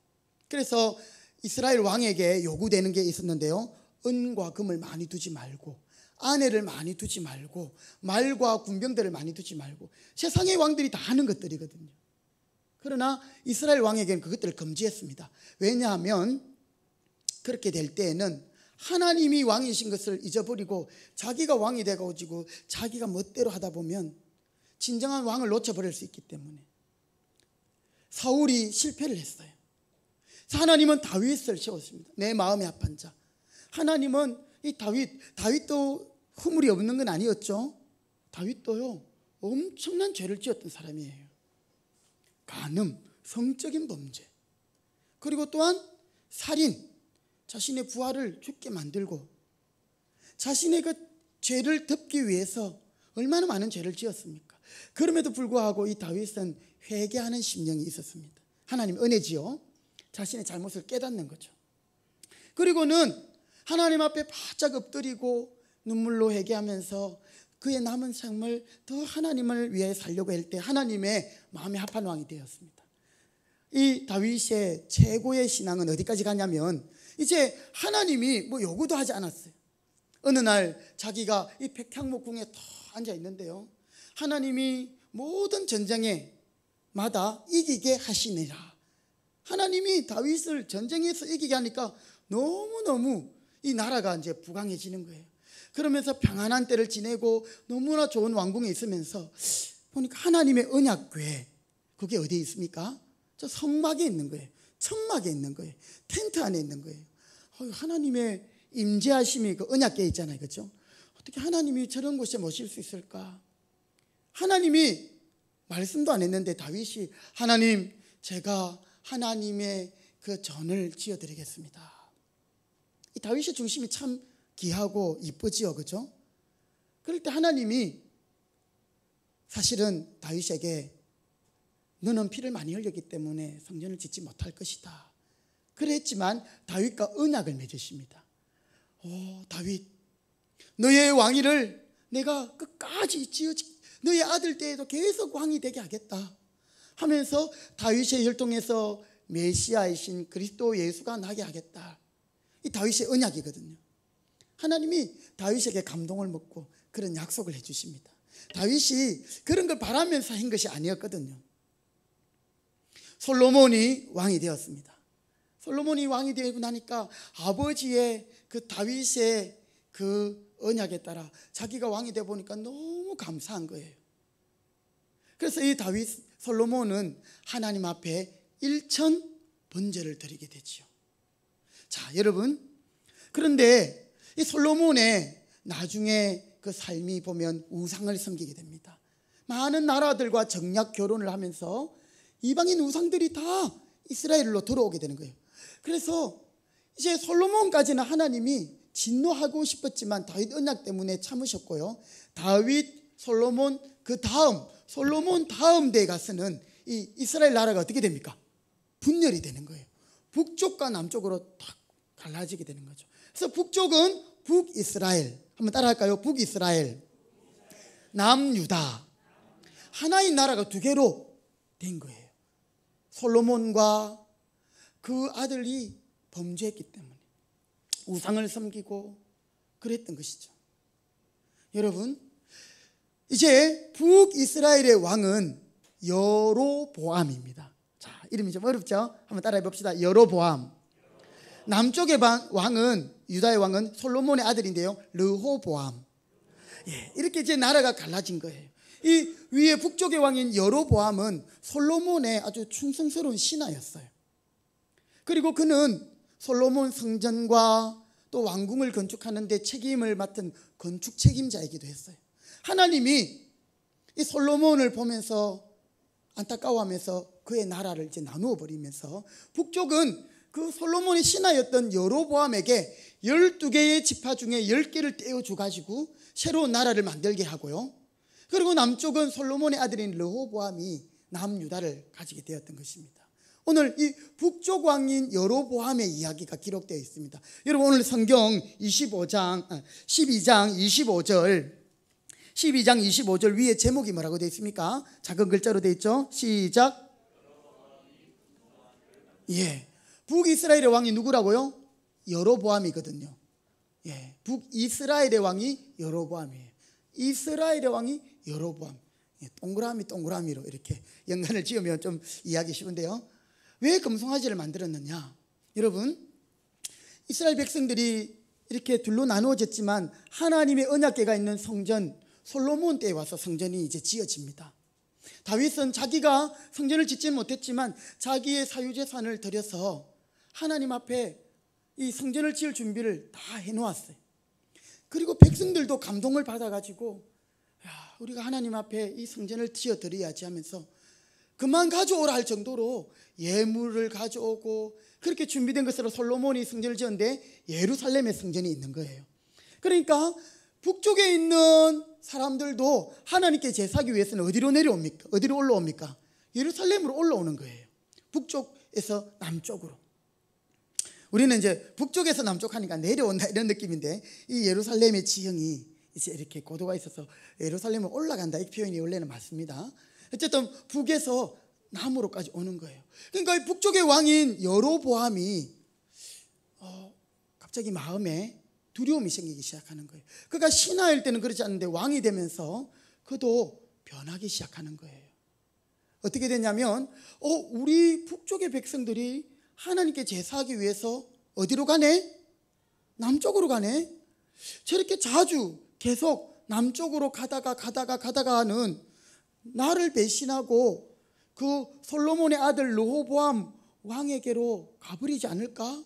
Speaker 1: 그래서 이스라엘 왕에게 요구되는 게 있었는데요. 은과 금을 많이 두지 말고, 아내를 많이 두지 말고, 말과 군병들을 많이 두지 말고, 세상의 왕들이 다 하는 것들이거든요. 그러나 이스라엘 왕에게는 그것들을 금지했습니다. 왜냐하면 그렇게 될 때에는 하나님이 왕이신 것을 잊어버리고 자기가 왕이 되어가지고 자기가 멋대로 하다 보면 진정한 왕을 놓쳐버릴 수 있기 때문에 사울이 실패를 했어요. 하나님은 다윗을 세웠습니다. 내 마음에 합한 자. 하나님은 이 다윗도 허물이 없는 건 아니었죠. 다윗도요 엄청난 죄를 지었던 사람이에요. 간음, 성적인 범죄, 그리고 또한 살인, 자신의 부하를 죽게 만들고 자신의 그 죄를 덮기 위해서 얼마나 많은 죄를 지었습니까? 그럼에도 불구하고 이 다윗은 회개하는 심령이 있었습니다. 하나님 은혜지요. 자신의 잘못을 깨닫는 거죠. 그리고는 하나님 앞에 바짝 엎드리고 눈물로 회개하면서 그의 남은 삶을 더 하나님을 위해 살려고 할 때 하나님의 마음에 합한 왕이 되었습니다. 이 다윗의 최고의 신앙은 어디까지 가냐면 이제 하나님이 뭐 요구도 하지 않았어요. 어느 날 자기가 이 백향목궁에 탁 앉아 있는데요, 하나님이 모든 전쟁에마다 이기게 하시니라. 하나님이 다윗을 전쟁에서 이기게 하니까 너무너무 이 나라가 이제 부강해지는 거예요. 그러면서 평안한 때를 지내고 너무나 좋은 왕궁에 있으면서 보니까 하나님의 언약궤, 그게 어디에 있습니까? 저 성막에 있는 거예요. 천막에 있는 거예요. 텐트 안에 있는 거예요. 하나님의 임재하심이 그 언약궤에 있잖아요, 그렇죠? 어떻게 하나님이 저런 곳에 모실 수 있을까? 하나님이 말씀도 안 했는데 다윗이 하나님, 제가 하나님의 그 전을 지어드리겠습니다. 이 다윗의 중심이 참 귀하고 이쁘지요, 그죠? 그럴 때 하나님이 사실은 다윗에게 너는 피를 많이 흘렸기 때문에 성전을 짓지 못할 것이다 그랬지만 다윗과 언약을 맺으십니다. 다윗, 너의 왕위를 내가 끝까지 너의 아들 때에도 계속 왕이 되게 하겠다 하면서 다윗의 혈통에서 메시아이신 그리스도 예수가 나게 하겠다. 이 다윗의 언약이거든요. 하나님이 다윗에게 감동을 먹고 그런 약속을 해주십니다. 다윗이 그런 걸 바라면서 한 것이 아니었거든요. 솔로몬이 왕이 되었습니다. 솔로몬이 왕이 되고 나니까 아버지의 그 다윗의 그 언약에 따라 자기가 왕이 되어 보니까 너무 감사한 거예요. 그래서 이 솔로몬은 하나님 앞에 일천 번제를 드리게 되지요. 자, 여러분, 그런데 이 솔로몬의 나중에 그 삶이 보면 우상을 섬기게 됩니다. 많은 나라들과 정략 결혼을 하면서 이방인 우상들이 다 이스라엘로 들어오게 되는 거예요. 그래서 이제 솔로몬까지는 하나님이 진노하고 싶었지만 다윗 언약 때문에 참으셨고요. 다윗, 솔로몬, 그 다음 솔로몬 다음 대에 가서는 이 이스라엘 나라가 어떻게 됩니까? 분열이 되는 거예요. 북쪽과 남쪽으로 탁 갈라지게 되는 거죠. 그래서 북쪽은 북이스라엘, 한번 따라할까요? 북이스라엘, 남유다, 하나의 나라가 두 개로 된 거예요. 솔로몬과 그 아들이 범죄했기 때문에 우상을 섬기고 그랬던 것이죠. 여러분, 이제 북이스라엘의 왕은 여로보암입니다. 자, 이름이 좀 어렵죠? 한번 따라해 봅시다. 여로보암. 남쪽의 왕은, 유다의 왕은 솔로몬의 아들인데요, 르호보암. 예, 이렇게 이제 나라가 갈라진 거예요. 이 위에 북쪽의 왕인 여로보암은 솔로몬의 아주 충성스러운 신하였어요. 그리고 그는 솔로몬 성전과 또 왕궁을 건축하는 데 책임을 맡은 건축 책임자이기도 했어요. 하나님이 이 솔로몬을 보면서 안타까워하면서 그의 나라를 이제 나누어 버리면서 북쪽은 그 솔로몬의 신하였던 여로보암에게 12개의 지파 중에 10개를 떼어줘 가지고 새로운 나라를 만들게 하고요. 그리고 남쪽은 솔로몬의 아들인 르호보암이 남유다를 가지게 되었던 것입니다. 오늘 이 북쪽 왕인 여로보암의 이야기가 기록되어 있습니다. 여러분, 오늘 성경 12장 25절 12장 25절 위에 제목이 뭐라고 되어 있습니까? 작은 글자로 되어 있죠. 시작. 예, 북이스라엘의 왕이 누구라고요? 여로보암이거든요. 예, 북이스라엘의 왕이 여로보암이에요. 이스라엘의 왕이 여로보암. 예, 동그라미로 이렇게 연관을 지으면 좀 이해하기 쉬운데요. 왜 금송아지를 만들었느냐? 여러분, 이스라엘 백성들이 이렇게 둘로 나누어졌지만 하나님의 언약궤가 있는 성전, 솔로몬 때에 와서 성전이 이제 지어집니다. 다윗은 자기가 성전을 짓지는 못했지만 자기의 사유재산을 들여서 하나님 앞에 이 성전을 지을 준비를 다 해놓았어요. 그리고 백성들도 감동을 받아가지고 우리가 하나님 앞에 이 성전을 지어드려야지 하면서 그만 가져오라 할 정도로 예물을 가져오고 그렇게 준비된 것으로 솔로몬이 성전을 지었는데 예루살렘에 성전이 있는 거예요. 그러니까 북쪽에 있는 사람들도 하나님께 제사하기 위해서는 어디로 내려옵니까? 어디로 올라옵니까? 예루살렘으로 올라오는 거예요. 북쪽에서 남쪽으로. 우리는 이제 북쪽에서 남쪽 하니까 내려온다 이런 느낌인데, 이 예루살렘의 지형이 이제 이렇게 고도가 있어서 예루살렘으로 올라간다, 이 표현이 원래는 맞습니다. 어쨌든 북에서 남으로까지 오는 거예요. 그러니까 이 북쪽의 왕인 여로보암이 갑자기 마음에 두려움이 생기기 시작하는 거예요. 그가 신하일 때는 그렇지 않은데 왕이 되면서 그도 변하기 시작하는 거예요. 어떻게 됐냐면 우리 북쪽의 백성들이 하나님께 제사하기 위해서 어디로 가네? 남쪽으로 가네? 저렇게 자주 계속 남쪽으로 가다가 하는 나를 배신하고 그 솔로몬의 아들 르호보암 왕에게로 가버리지 않을까?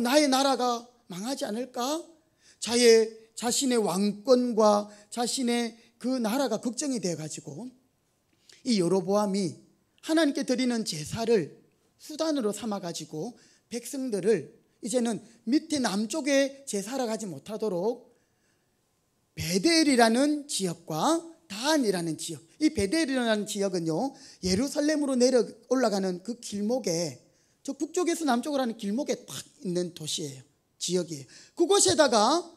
Speaker 1: 나의 나라가 망하지 않을까? 자신의 왕권과 자신의 그 나라가 걱정이 되어가지고 이 여로보암이 하나님께 드리는 제사를 수단으로 삼아가지고 백성들을 이제는 밑에 남쪽에 제사를 가지 못하도록 베델이라는 지역과 단이라는 지역, 이 베델이라는 지역은요 예루살렘으로 내려 올라가는 그 길목에, 저 북쪽에서 남쪽으로 하는 길목에 딱 있는 도시예요. 지역이에요. 그곳에다가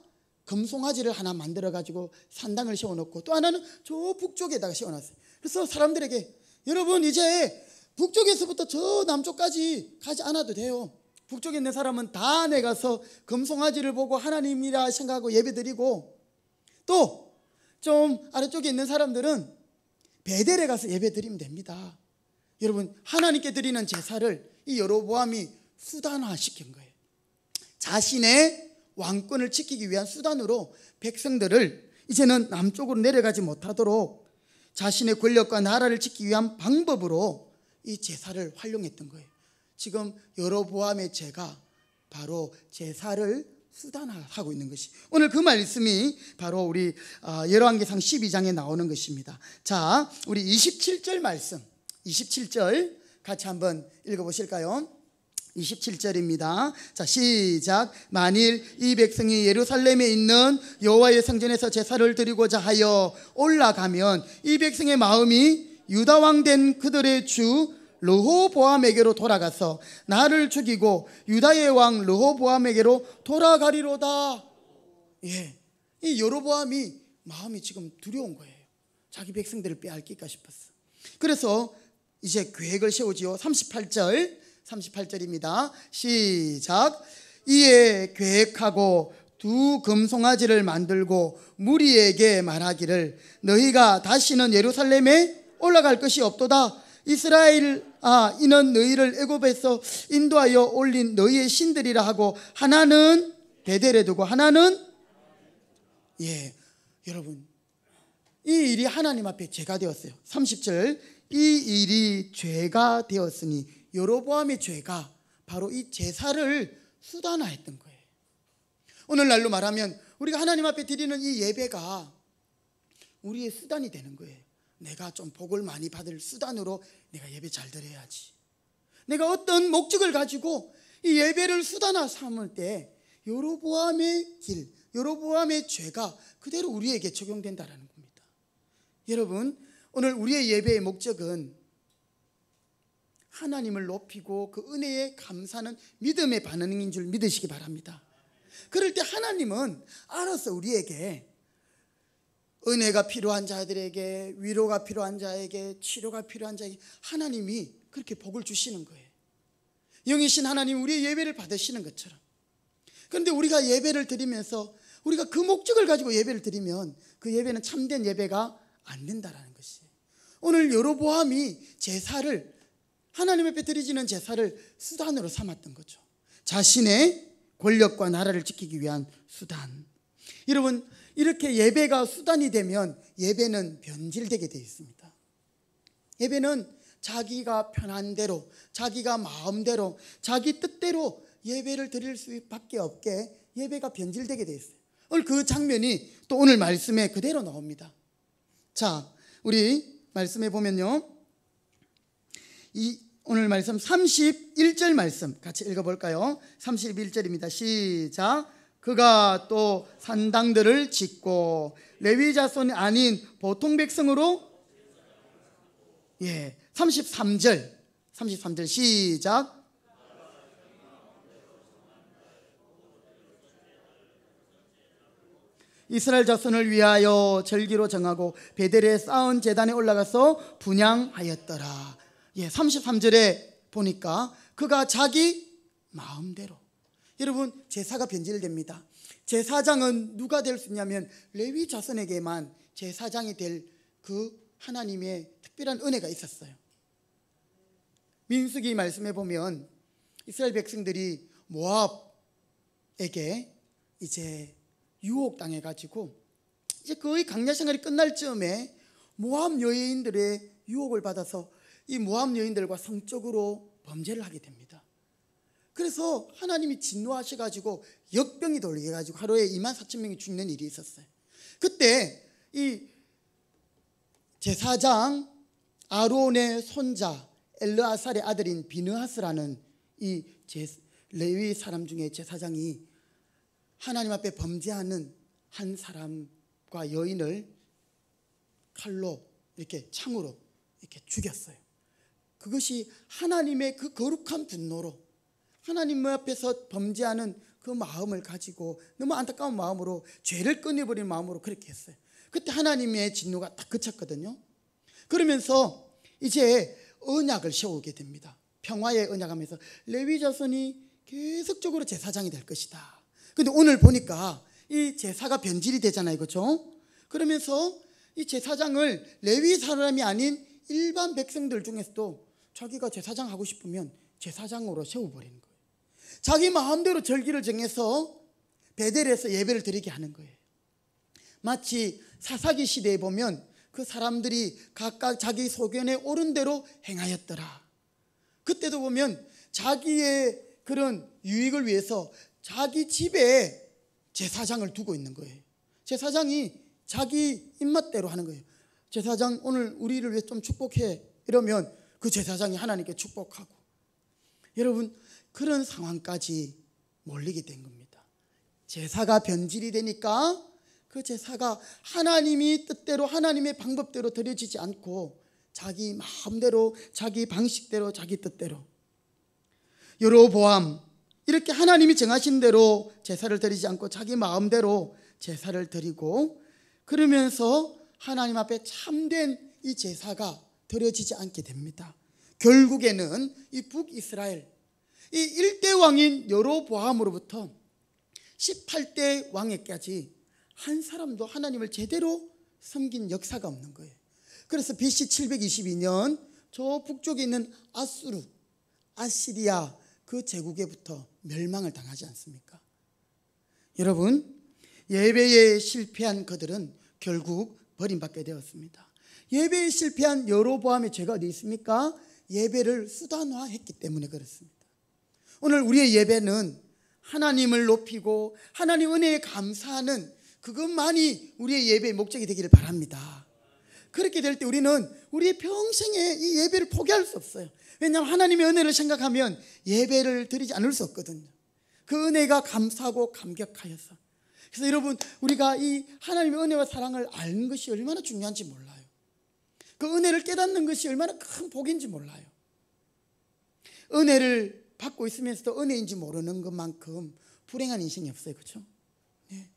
Speaker 1: 금송아지를 하나 만들어 가지고 산당을 세워놓고 또 하나는 저 북쪽에다가 세워놨어요. 그래서 사람들에게 여러분 이제 북쪽에서부터 저 남쪽까지 가지 않아도 돼요. 북쪽에 있는 사람은 단에 가서 금송아지를 보고 하나님이라 생각하고 예배드리고, 또 좀 아래쪽에 있는 사람들은 베델에 가서 예배드리면 됩니다. 여러분, 하나님께 드리는 제사를 이 여로보암이 수단화시킨 거예요. 자신의 왕권을 지키기 위한 수단으로 백성들을 이제는 남쪽으로 내려가지 못하도록 자신의 권력과 나라를 지키기 위한 방법으로 이 제사를 활용했던 거예요. 지금 여로보암의 죄가 바로 제사를 수단화하고 있는 것이, 오늘 그 말씀이 바로 우리 열왕기상 12장에 나오는 것입니다. 자, 우리 27절 말씀, 27절 같이 한번 읽어보실까요? 27절입니다. 자, 시작. 만일 이 백성이 예루살렘에 있는 여호와의 성전에서 제사를 드리고자 하여 올라가면 이 백성의 마음이 유다 왕 된 그들의 주 르호보암에게로 돌아가서 나를 죽이고 유다의 왕 르호보암에게로 돌아가리로다. 예, 이 여로보암이 마음이 지금 두려운 거예요. 자기 백성들을 빼앗길까 싶었어. 그래서 이제 계획을 세우지요. 38절입니다. 시작. 이에 계획하고 두 금송아지를 만들고 무리에게 말하기를 너희가 다시는 예루살렘에 올라갈 것이 없도다. 이는 너희를 애굽에서 인도하여 올린 너희의 신들이라 하고 하나는 베델에 두고 하나는, 여러분, 이 일이 하나님 앞에 죄가 되었어요. 30절, 이 일이 죄가 되었으니 여로보암의 죄가 바로 이 제사를 수단화했던 거예요. 오늘날로 말하면 우리가 하나님 앞에 드리는 이 예배가 우리의 수단이 되는 거예요. 내가 좀 복을 많이 받을 수단으로 내가 예배 잘 드려야지. 내가 어떤 목적을 가지고 이 예배를 수단화 삼을 때 여로보암의 길, 여로보암의 죄가 그대로 우리에게 적용된다는 겁니다. 여러분, 오늘 우리의 예배의 목적은 하나님을 높이고 그 은혜에 감사하는 믿음의 반응인 줄 믿으시기 바랍니다. 그럴 때 하나님은 알아서 우리에게 은혜가 필요한 자들에게, 위로가 필요한 자에게, 치료가 필요한 자에게 하나님이 그렇게 복을 주시는 거예요. 영이신 하나님 우리의 예배를 받으시는 것처럼. 그런데 우리가 예배를 드리면서 우리가 그 목적을 가지고 예배를 드리면 그 예배는 참된 예배가 안 된다라는 것이에요. 오늘 여로보암이 제사를, 하나님 앞에 드리지는 제사를 수단으로 삼았던 거죠. 자신의 권력과 나라를 지키기 위한 수단. 여러분, 이렇게 예배가 수단이 되면 예배는 변질되게 되어 있습니다. 예배는 자기가 편한 대로, 자기가 마음대로, 자기 뜻대로 예배를 드릴 수밖에 없게 예배가 변질되게 되어 있어요. 오늘 그 장면이 또 오늘 말씀에 그대로 나옵니다. 자, 우리 말씀에 보면요, 이 오늘 말씀 31절 말씀 같이 읽어볼까요? 31절입니다. 시작. 그가 또 산당들을 짓고 레위 자손이 아닌 보통 백성으로, 33절 시작. 이스라엘 자손을 위하여 절기로 정하고 베델에 쌓은 제단에 올라가서 분향하였더라. 33절에 보니까 그가 자기 마음대로. 여러분, 제사가 변질됩니다. 제사장은 누가 될 수 있냐면 레위 자손에게만 제사장이 될 그 하나님의 특별한 은혜가 있었어요. 민수기 말씀에 보면 이스라엘 백성들이 모압에게 이제 유혹당해 가지고 이제 거의 강야 생활이 끝날 즈음에 모압 여인들의 유혹을 받아서 이 모압 여인들과 성적으로 범죄를 하게 됩니다. 그래서 하나님이 진노하셔 가지고 역병이 돌게 가지고 하루에 24,000명이 죽는 일이 있었어요. 그때 이 제사장 아론의 손자 엘르아살의 아들인 비느하스라는 이 레위 사람 중에 제사장이 하나님 앞에 범죄하는 한 사람과 여인을 칼로 이렇게 창으로 이렇게 죽였어요. 그것이 하나님의 그 거룩한 분노로, 하나님 앞에서 범죄하는 그 마음을 가지고 너무 안타까운 마음으로, 죄를 꺼내버린 마음으로 그렇게 했어요. 그때 하나님의 진노가 딱 그쳤거든요. 그러면서 이제 언약을 세우게 됩니다. 평화의 언약하면서 레위 자손이 계속적으로 제사장이 될 것이다. 근데 오늘 보니까 이 제사가 변질이 되잖아요, 그렇죠? 그러면서 이 제사장을 레위 사람이 아닌 일반 백성들 중에서도 자기가 제사장 하고 싶으면 제사장으로 세워버리는 거예요. 자기 마음대로 절기를 정해서 베델에서 예배를 드리게 하는 거예요. 마치 사사기 시대에 보면 그 사람들이 각각 자기 소견에 옳은 대로 행하였더라. 그때도 보면 자기의 그런 유익을 위해서 자기 집에 제사장을 두고 있는 거예요. 제사장이 자기 입맛대로 하는 거예요. 제사장 오늘 우리를 위해 좀 축복해 이러면 그 제사장이 하나님께 축복하고, 여러분 그런 상황까지 몰리게 된 겁니다. 제사가 변질이 되니까 그 제사가 하나님이 뜻대로 하나님의 방법대로 드려지지 않고 자기 마음대로, 자기 방식대로, 자기 뜻대로. 여로보암 이렇게 하나님이 정하신 대로 제사를 드리지 않고 자기 마음대로 제사를 드리고, 그러면서 하나님 앞에 참된 이 제사가 드려지지 않게 됩니다. 결국에는 이 북이스라엘, 이 1대 왕인 여로보암으로부터 18대 왕에까지 한 사람도 하나님을 제대로 섬긴 역사가 없는 거예요. 그래서 BC 722년 저 북쪽에 있는 아수르, 아시리아 그 제국에부터 멸망을 당하지 않습니까? 여러분, 예배에 실패한 그들은 결국 버림받게 되었습니다. 예배에 실패한 여로보암의 죄가 어디 있습니까? 예배를 수단화했기 때문에 그렇습니다. 오늘 우리의 예배는 하나님을 높이고 하나님 은혜에 감사하는 그것만이 우리의 예배의 목적이 되기를 바랍니다. 그렇게 될 때 우리는 우리의 평생에 이 예배를 포기할 수 없어요. 왜냐하면 하나님의 은혜를 생각하면 예배를 드리지 않을 수 없거든요. 그 은혜가 감사하고 감격하여서. 그래서 여러분, 우리가 이 하나님의 은혜와 사랑을 아는 것이 얼마나 중요한지 몰라요. 그 은혜를 깨닫는 것이 얼마나 큰 복인지 몰라요. 은혜를 받고 있으면서도 은혜인지 모르는 것만큼 불행한 인생이 없어요. 그렇죠? 네.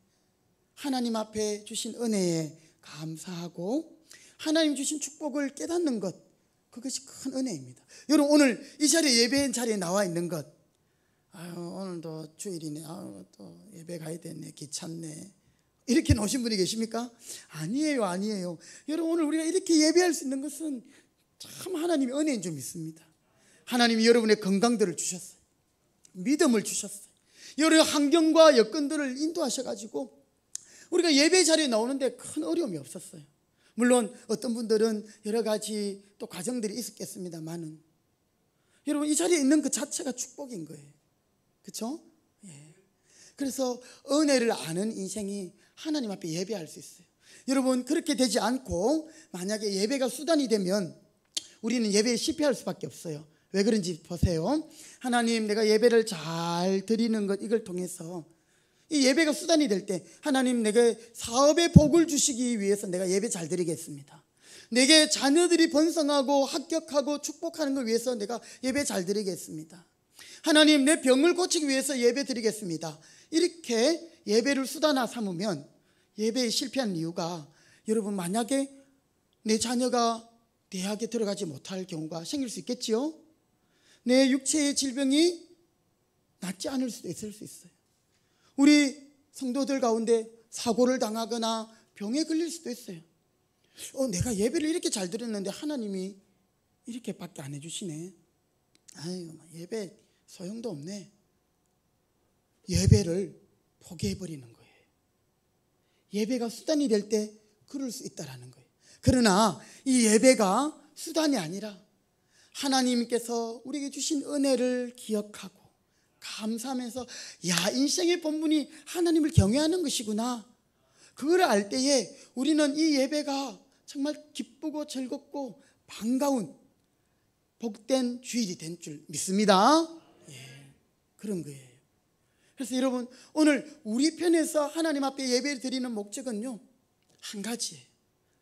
Speaker 1: 하나님 앞에 주신 은혜에 감사하고 하나님 주신 축복을 깨닫는 것, 그것이 큰 은혜입니다. 여러분, 오늘 이 자리에 예배 자리에 나와 있는 것, 아유 오늘도 주일이네, 아유 또 예배 가야 되네, 귀찮네, 이렇게 나오신 분이 계십니까? 아니에요, 아니에요. 여러분, 오늘 우리가 이렇게 예배할 수 있는 것은 참 하나님의 은혜인 줄 믿습니다. 하나님이 여러분의 건강들을 주셨어요. 믿음을 주셨어요. 여러 환경과 여건들을 인도하셔가지고 우리가 예배 자리에 나오는데 큰 어려움이 없었어요. 물론 어떤 분들은 여러 가지 또 과정들이 있었겠습니다만은, 여러분 이 자리에 있는 그 자체가 축복인 거예요. 그렇죠? 예. 그래서 은혜를 아는 인생이 하나님 앞에 예배할 수 있어요. 여러분, 그렇게 되지 않고 만약에 예배가 수단이 되면 우리는 예배에 실패할 수밖에 없어요. 왜 그런지 보세요. 하나님, 내가 예배를 잘 드리는 것, 이걸 통해서 이 예배가 수단이 될 때, 하나님 내게 사업의 복을 주시기 위해서 내가 예배 잘 드리겠습니다. 내게 자녀들이 번성하고 합격하고 축복하는 걸 위해서 내가 예배 잘 드리겠습니다. 하나님, 내 병을 고치기 위해서 예배 드리겠습니다. 이렇게 예배를 수단화 삼으면 예배에 실패한 이유가, 여러분 만약에 내 자녀가 대학에 들어가지 못할 경우가 생길 수 있겠지요. 내 육체의 질병이 낫지 않을 수도 있을 수 있어요. 우리 성도들 가운데 사고를 당하거나 병에 걸릴 수도 있어요. 내가 예배를 이렇게 잘 드렸는데 하나님이 이렇게밖에 안 해주시네. 아유, 예배 소용도 없네. 예배를 포기해버리는 거예요. 예배가 수단이 될 때 그럴 수 있다라는 거예요. 그러나 이 예배가 수단이 아니라 하나님께서 우리에게 주신 은혜를 기억하고 감사하면서, 야, 인생의 본분이 하나님을 경외하는 것이구나, 그걸 알 때에 우리는 이 예배가 정말 기쁘고 즐겁고 반가운 복된 주일이 된 줄 믿습니다. 예, 그런 거예요. 그래서 여러분, 오늘 우리 편에서 하나님 앞에 예배를 드리는 목적은요, 한 가지예요.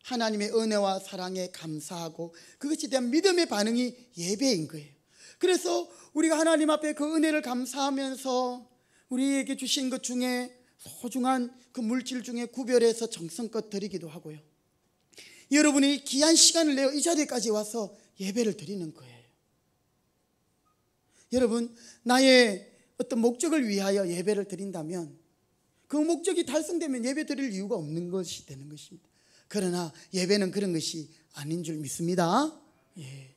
Speaker 1: 하나님의 은혜와 사랑에 감사하고 그것에 대한 믿음의 반응이 예배인 거예요. 그래서 우리가 하나님 앞에 그 은혜를 감사하면서 우리에게 주신 것 중에 소중한 그 물질 중에 구별해서 정성껏 드리기도 하고요. 여러분이 귀한 시간을 내어 이 자리까지 와서 예배를 드리는 거예요. 여러분, 나의 어떤 목적을 위하여 예배를 드린다면 그 목적이 달성되면 예배 드릴 이유가 없는 것이 되는 것입니다. 그러나 예배는 그런 것이 아닌 줄 믿습니다. 예.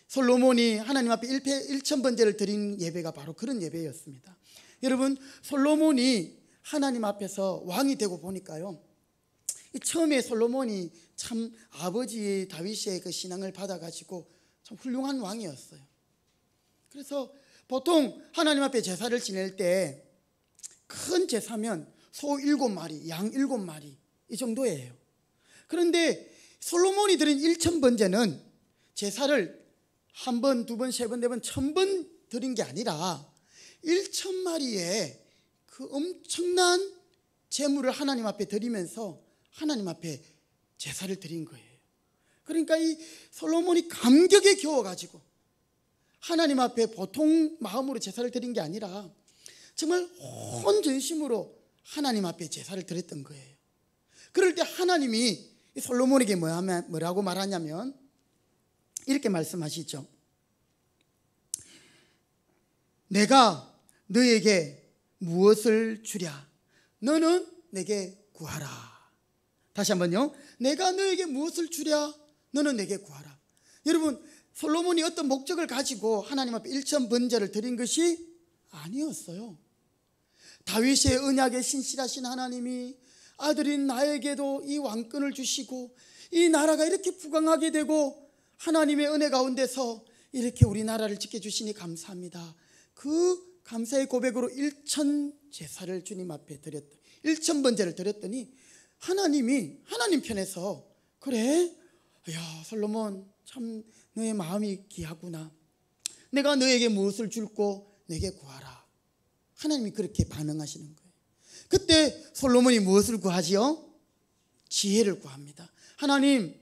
Speaker 1: 솔로몬이 하나님 앞에 1000번제를 드린 예배가 바로 그런 예배였습니다. 여러분, 솔로몬이 하나님 앞에서 왕이 되고 보니까요, 처음에 솔로몬이 참 아버지 다윗의 그 신앙을 받아가지고 참 훌륭한 왕이었어요. 그래서 보통 하나님 앞에 제사를 지낼 때 큰 제사면 소 7마리, 양 7마리 이 정도예요. 그런데 솔로몬이 드린 1000번제는 제사를 한 번, 두 번, 세 번, 네 번, 1000번 드린 게 아니라 1000마리의 그 엄청난 제물을 하나님 앞에 드리면서 하나님 앞에 제사를 드린 거예요. 그러니까 이 솔로몬이 감격에 겨워가지고 하나님 앞에 보통 마음으로 제사를 드린 게 아니라 정말 온 전심으로 하나님 앞에 제사를 드렸던 거예요. 그럴 때 하나님이 솔로몬에게 뭐라고 말하냐면 이렇게 말씀하시죠. 내가 너에게 무엇을 주랴? 너는 내게 구하라. 다시 한번요. 내가 너에게 무엇을 주랴? 너는 내게 구하라. 여러분, 솔로몬이 어떤 목적을 가지고 하나님 앞에 1000번제를 드린 것이 아니었어요. 다윗의 언약에 신실하신 하나님이 아들인 나에게도 이 왕권을 주시고 이 나라가 이렇게 부강하게 되고 하나님의 은혜 가운데서 이렇게 우리나라를 지켜주시니 감사합니다. 그 감사의 고백으로 1000제사를 주님 앞에 드렸더니 1000번제를 드렸더니 하나님 편에서, 그래, 야 솔로몬 참 너의 마음이 귀하구나. 내가 너에게 무엇을 줄고 내게 구하라. 하나님이 그렇게 반응하시는 거예요. 그때 솔로몬이 무엇을 구하지요? 지혜를 구합니다. 하나님,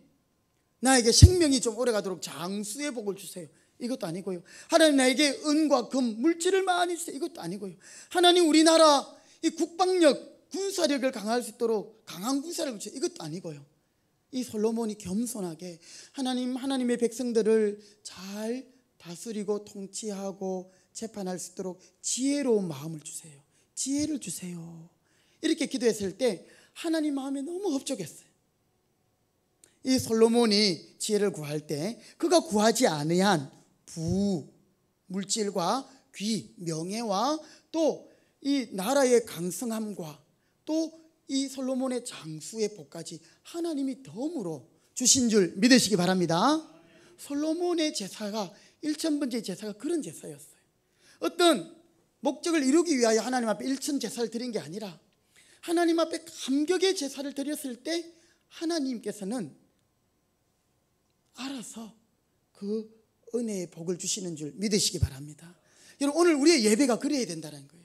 Speaker 1: 나에게 생명이 좀 오래가도록 장수의 복을 주세요. 이것도 아니고요. 하나님, 나에게 은과 금, 물질을 많이 주세요. 이것도 아니고요. 하나님, 우리나라 이 국방력 군사력을 강화할 수 있도록 강한 군사력을 주세요. 이것도 아니고요. 이 솔로몬이 겸손하게 하나님의 백성들을 잘 다스리고 통치하고 재판할 수 있도록 지혜로운 마음을 주세요. 지혜를 주세요. 이렇게 기도했을 때 하나님 마음에 너무 흡족했어요. 이 솔로몬이 지혜를 구할 때 그가 구하지 아니한 부, 물질과 귀, 명예와 또 이 나라의 강성함과 또 이 솔로몬의 장수의 복까지 하나님이 덤으로 주신 줄 믿으시기 바랍니다. 솔로몬의 제사가 1000번째 제사가 그런 제사였어요. 어떤 목적을 이루기 위하여 하나님 앞에 1000 제사를 드린 게 아니라 하나님 앞에 감격의 제사를 드렸을 때 하나님께서는 알아서 그 은혜의 복을 주시는 줄 믿으시기 바랍니다. 여러분, 오늘 우리의 예배가 그래야 된다는 거예요.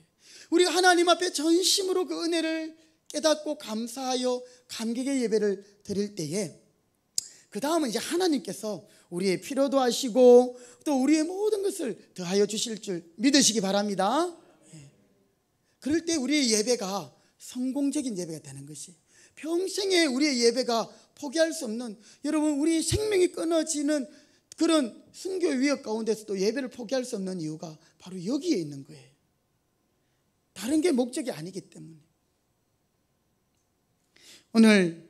Speaker 1: 우리가 하나님 앞에 전심으로 그 은혜를 깨닫고 감사하여 감격의 예배를 드릴 때에 그 다음은 이제 하나님께서 우리의 필요도 아시고 또 우리의 모든 것을 더하여 주실 줄 믿으시기 바랍니다. 그럴 때 우리의 예배가 성공적인 예배가 되는 것이, 평생에 우리의 예배가 포기할 수 없는, 여러분 우리의 생명이 끊어지는 그런 순교의 위협 가운데서도 예배를 포기할 수 없는 이유가 바로 여기에 있는 거예요. 다른 게 목적이 아니기 때문에. 오늘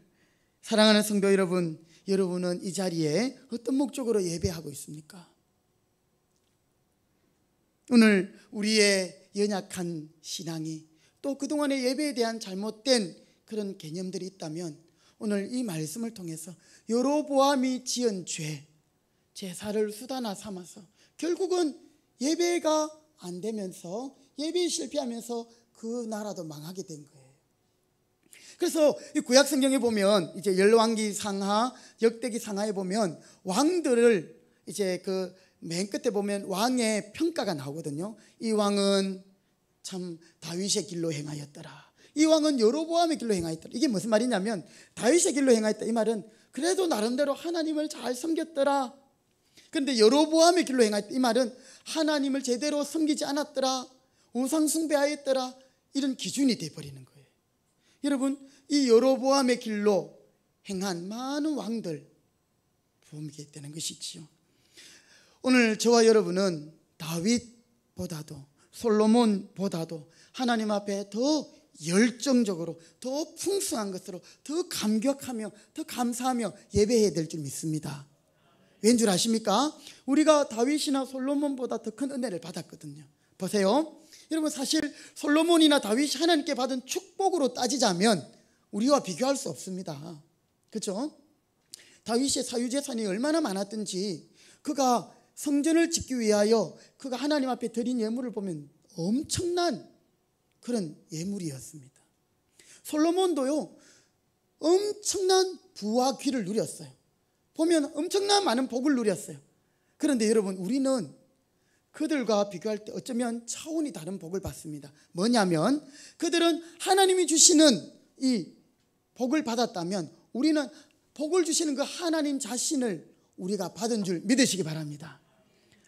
Speaker 1: 사랑하는 성도 여러분, 여러분은 이 자리에 어떤 목적으로 예배하고 있습니까? 오늘 우리의 연약한 신앙이 또 그동안의 예배에 대한 잘못된 그런 개념들이 있다면 오늘 이 말씀을 통해서 여로보암이 지은 죄, 제사를 수단화 삼아서 결국은 예배가 안 되면서 예배에 실패하면서 그 나라도 망하게 된 거예요. 그래서 이 구약 성경에 보면 이제 열왕기 상하, 역대기 상하에 보면 왕들을 이제 그 맨 끝에 보면 왕의 평가가 나오거든요. 이 왕은 참 다윗의 길로 행하였더라. 이 왕은 여로보암의 길로 행하였더라. 이게 무슨 말이냐면 다윗의 길로 행하였다. 이 말은 그래도 나름대로 하나님을 잘 섬겼더라. 그런데 여로보암의 길로 행하였다. 이 말은 하나님을 제대로 섬기지 않았더라. 우상 숭배하였더라. 이런 기준이 되어버리는 거예요. 여러분, 이 여로보암의 길로 행한 많은 왕들 보게 되는 것이지요. 오늘 저와 여러분은 다윗보다도 솔로몬보다도 하나님 앞에 더 열정적으로, 더 풍성한 것으로, 더 감격하며, 더 감사하며 예배해야 될 줄 믿습니다. 왠 줄 아십니까? 우리가 다윗이나 솔로몬보다 더 큰 은혜를 받았거든요. 보세요. 여러분, 사실 솔로몬이나 다윗이 하나님께 받은 축복으로 따지자면 우리와 비교할 수 없습니다. 그렇죠? 다윗의 사유재산이 얼마나 많았든지 그가 성전을 짓기 위하여 그가 하나님 앞에 드린 예물을 보면 엄청난 그런 예물이었습니다. 솔로몬도요, 엄청난 부와 귀를 누렸어요. 보면 엄청난 많은 복을 누렸어요. 그런데 여러분, 우리는 그들과 비교할 때 어쩌면 차원이 다른 복을 받습니다. 뭐냐면 그들은 하나님이 주시는 이 복을 받았다면 우리는 복을 주시는 그 하나님 자신을 우리가 받은 줄 믿으시기 바랍니다.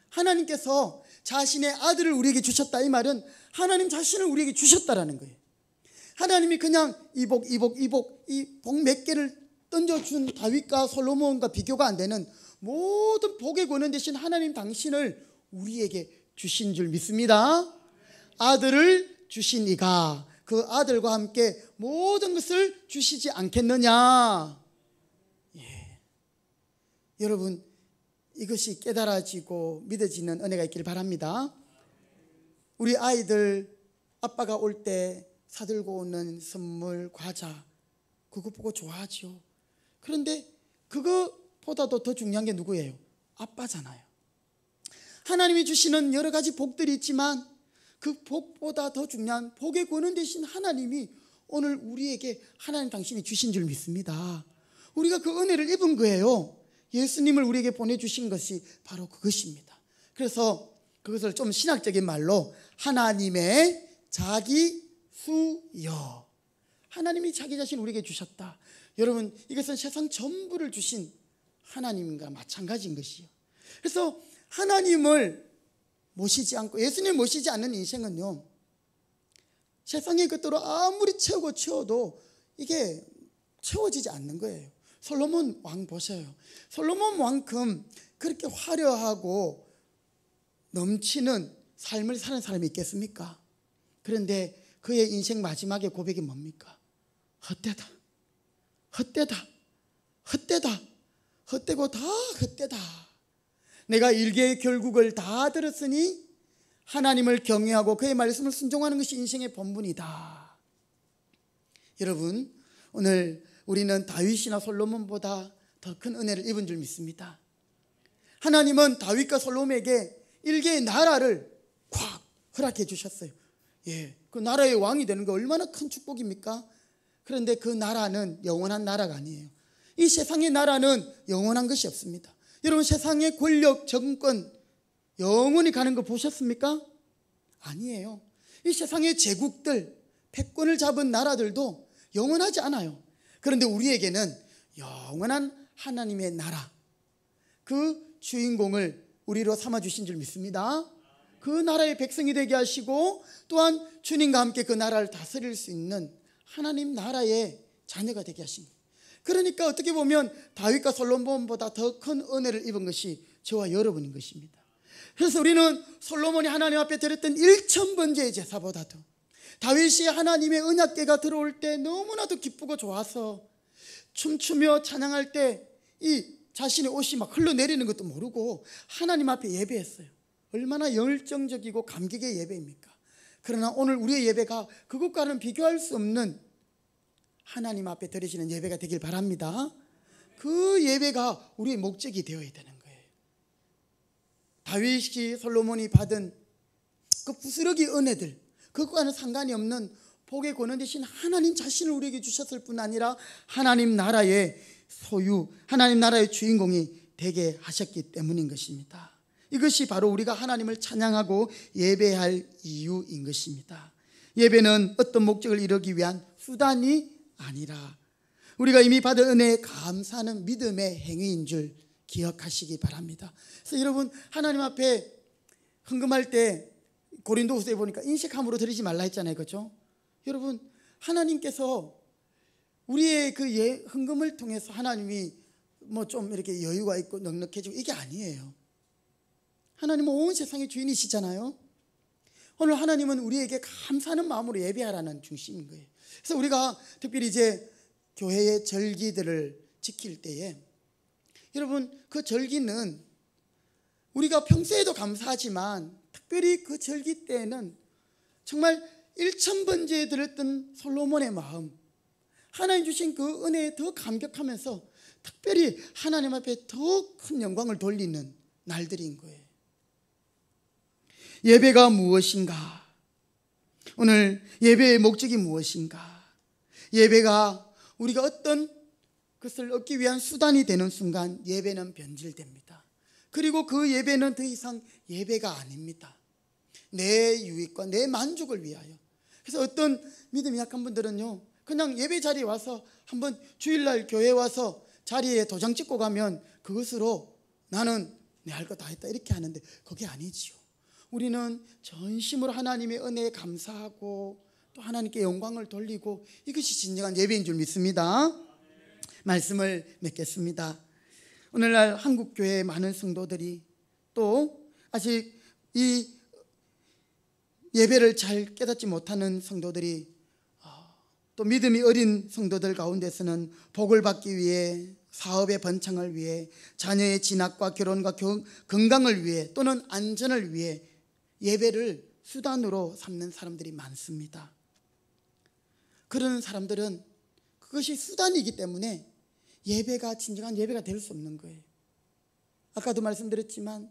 Speaker 1: 하나님께서 자신의 아들을 우리에게 주셨다. 이 말은 하나님 자신을 우리에게 주셨다라는 거예요. 하나님이 그냥 이 복 몇 개를 던져준 다윗과 솔로몬과 비교가 안 되는 모든 복의 권한 대신 하나님 당신을 우리에게 주신 줄 믿습니다. 아들을 주신 이가 그 아들과 함께 모든 것을 주시지 않겠느냐. 여러분, 이것이 깨달아지고 믿어지는 은혜가 있길 바랍니다. 우리 아이들 아빠가 올 때 사들고 오는 선물, 과자, 그거 보고 좋아하죠. 그런데 그것보다도 더 중요한 게 누구예요? 아빠잖아요. 하나님이 주시는 여러 가지 복들이 있지만 그 복보다 더 중요한 복의 권한 대신 하나님이 오늘 우리에게 하나님 당신이 주신 줄 믿습니다. 우리가 그 은혜를 입은 거예요. 예수님을 우리에게 보내주신 것이 바로 그것입니다. 그래서 그것을 좀 신학적인 말로 하나님의 자기 수여, 하나님이 자기 자신 우리에게 주셨다. 여러분, 이것은 세상 전부를 주신 하나님과 마찬가지인 것이요. 그래서 하나님을 모시지 않고 예수님을 모시지 않는 인생은요, 세상의 것들로 아무리 채워도 이게 채워지지 않는 거예요. 솔로몬 왕 보세요. 솔로몬 왕큼 그렇게 화려하고 넘치는 삶을 사는 사람이 있겠습니까? 그런데 그의 인생 마지막의 고백이 뭡니까? 헛되다, 헛되다, 헛되다, 헛되고 다 헛되다. 내가 일개의 결국을 다 들었으니 하나님을 경외하고 그의 말씀을 순종하는 것이 인생의 본분이다. 여러분, 오늘 우리는 다윗이나 솔로몬보다 더 큰 은혜를 입은 줄 믿습니다. 하나님은 다윗과 솔로몬에게 일개의 나라를 콱 허락해 주셨어요. 그 나라의 왕이 되는 거 얼마나 큰 축복입니까? 그런데 그 나라는 영원한 나라가 아니에요. 이 세상의 나라는 영원한 것이 없습니다. 여러분, 세상의 권력, 정권 영원히 가는 거 보셨습니까? 아니에요. 이 세상의 제국들, 패권을 잡은 나라들도 영원하지 않아요. 그런데 우리에게는 영원한 하나님의 나라, 그 주인공을 우리로 삼아주신 줄 믿습니다. 그 나라의 백성이 되게 하시고 또한 주님과 함께 그 나라를 다스릴 수 있는 하나님 나라의 자녀가 되게 하신 거예요. 그러니까 어떻게 보면 다윗과 솔로몬보다 더 큰 은혜를 입은 것이 저와 여러분인 것입니다. 그래서 우리는 솔로몬이 하나님 앞에 드렸던 1000번째의 제사보다도 다윗이 하나님의 언약궤가 들어올 때 너무나도 기쁘고 좋아서 춤추며 찬양할 때 이 자신의 옷이 막 흘러내리는 것도 모르고 하나님 앞에 예배했어요. 얼마나 열정적이고 감격의 예배입니까? 그러나 오늘 우리의 예배가 그것과는 비교할 수 없는 하나님 앞에 드리시는 예배가 되길 바랍니다. 그 예배가 우리의 목적이 되어야 되는 거예요. 다윗이 솔로몬이 받은 그 부스러기 은혜들, 그것과는 상관이 없는 복의 권원 대신 하나님 자신을 우리에게 주셨을 뿐 아니라 하나님 나라의 소유, 하나님 나라의 주인공이 되게 하셨기 때문인 것입니다. 이것이 바로 우리가 하나님을 찬양하고 예배할 이유인 것입니다. 예배는 어떤 목적을 이루기 위한 수단이 아니라 우리가 이미 받은 은혜에 감사하는 믿음의 행위인 줄 기억하시기 바랍니다. 그래서 여러분, 하나님 앞에 헌금할 때 고린도후서에 보니까 인색함으로 드리지 말라 했잖아요, 그렇죠? 여러분, 하나님께서 우리의 그 헌금을 통해서 하나님이 뭐 좀 이렇게 여유가 있고 넉넉해지고 이게 아니에요. 하나님은 온 세상의 주인이시잖아요. 오늘 하나님은 우리에게 감사하는 마음으로 예배하라는 중심인 거예요. 그래서 우리가 특별히 이제 교회의 절기들을 지킬 때에 여러분, 그 절기는 우리가 평소에도 감사하지만 특별히 그 절기 때에는 정말 1000번째에 들었던 솔로몬의 마음, 하나님 주신 그 은혜에 더 감격하면서 특별히 하나님 앞에 더 큰 영광을 돌리는 날들인 거예요. 예배가 무엇인가? 오늘 예배의 목적이 무엇인가? 예배가 우리가 어떤 것을 얻기 위한 수단이 되는 순간 예배는 변질됩니다. 그리고 그 예배는 더 이상 예배가 아닙니다. 내 유익과 내 만족을 위하여. 그래서 어떤 믿음이 약한 분들은요, 그냥 예배 자리에 와서 한번 주일날 교회에 와서 자리에 도장 찍고 가면 그것으로 나는 내 할 거 다 했다 이렇게 하는데 그게 아니지요. 우리는 전심으로 하나님의 은혜에 감사하고 또 하나님께 영광을 돌리고 이것이 진정한 예배인 줄 믿습니다. 말씀을 맺겠습니다. 오늘날 한국교회의 많은 성도들이 또 아직 이 예배를 잘 깨닫지 못하는 성도들이 또 믿음이 어린 성도들 가운데서는 복을 받기 위해, 사업의 번창을 위해, 자녀의 진학과 결혼과 건강을 위해 또는 안전을 위해 예배를 수단으로 삼는 사람들이 많습니다. 그런 사람들은 그것이 수단이기 때문에 예배가 진정한 예배가 될 수 없는 거예요. 아까도 말씀드렸지만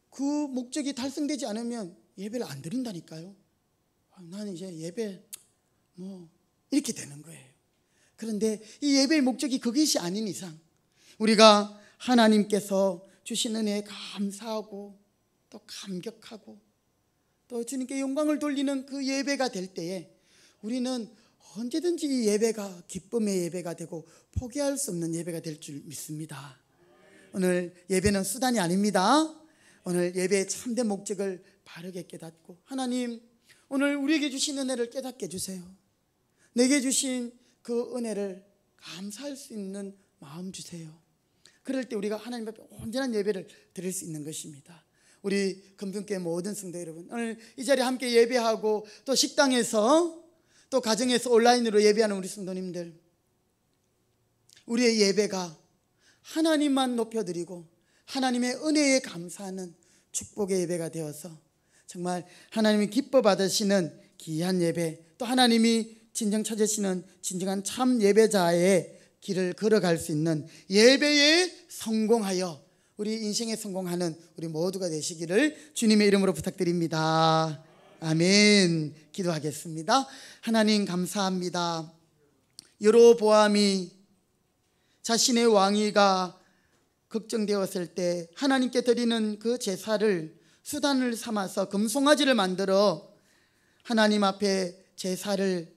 Speaker 1: 그 목적이 달성되지 않으면 예배를 안 드린다니까요. 나는 이제 예배 이렇게 되는 거예요. 그런데 이 예배의 목적이 그것이 아닌 이상 우리가 하나님께서 주신 은혜에 감사하고 또 감격하고 또 주님께 영광을 돌리는 그 예배가 될 때에 우리는 언제든지 이 예배가 기쁨의 예배가 되고 포기할 수 없는 예배가 될 줄 믿습니다. 오늘 예배는 수단이 아닙니다. 오늘 예배의 참된 목적을 바르게 깨닫고 하나님, 오늘 우리에게 주신 은혜를 깨닫게 해주세요. 내게 주신 그 은혜를 감사할 수 있는 마음 주세요. 그럴 때 우리가 하나님 앞에 온전한 예배를 드릴 수 있는 것입니다. 우리 금등교회 모든 성도 여러분, 오늘 이 자리에 함께 예배하고 또 식당에서 또 가정에서 온라인으로 예배하는 우리 성도님들, 우리의 예배가 하나님만 높여드리고 하나님의 은혜에 감사하는 축복의 예배가 되어서 정말 하나님이 기뻐 받으시는 귀한 예배, 또 하나님이 진정 찾으시는 진정한 참 예배자의 길을 걸어갈 수 있는 예배에 성공하여 우리 인생에 성공하는 우리 모두가 되시기를 주님의 이름으로 부탁드립니다. 아멘. 기도하겠습니다. 하나님 감사합니다. 여로보암이 자신의 왕위가 걱정되었을 때 하나님께 드리는 그 제사를 수단을 삼아서 금송아지를 만들어 하나님 앞에 제사를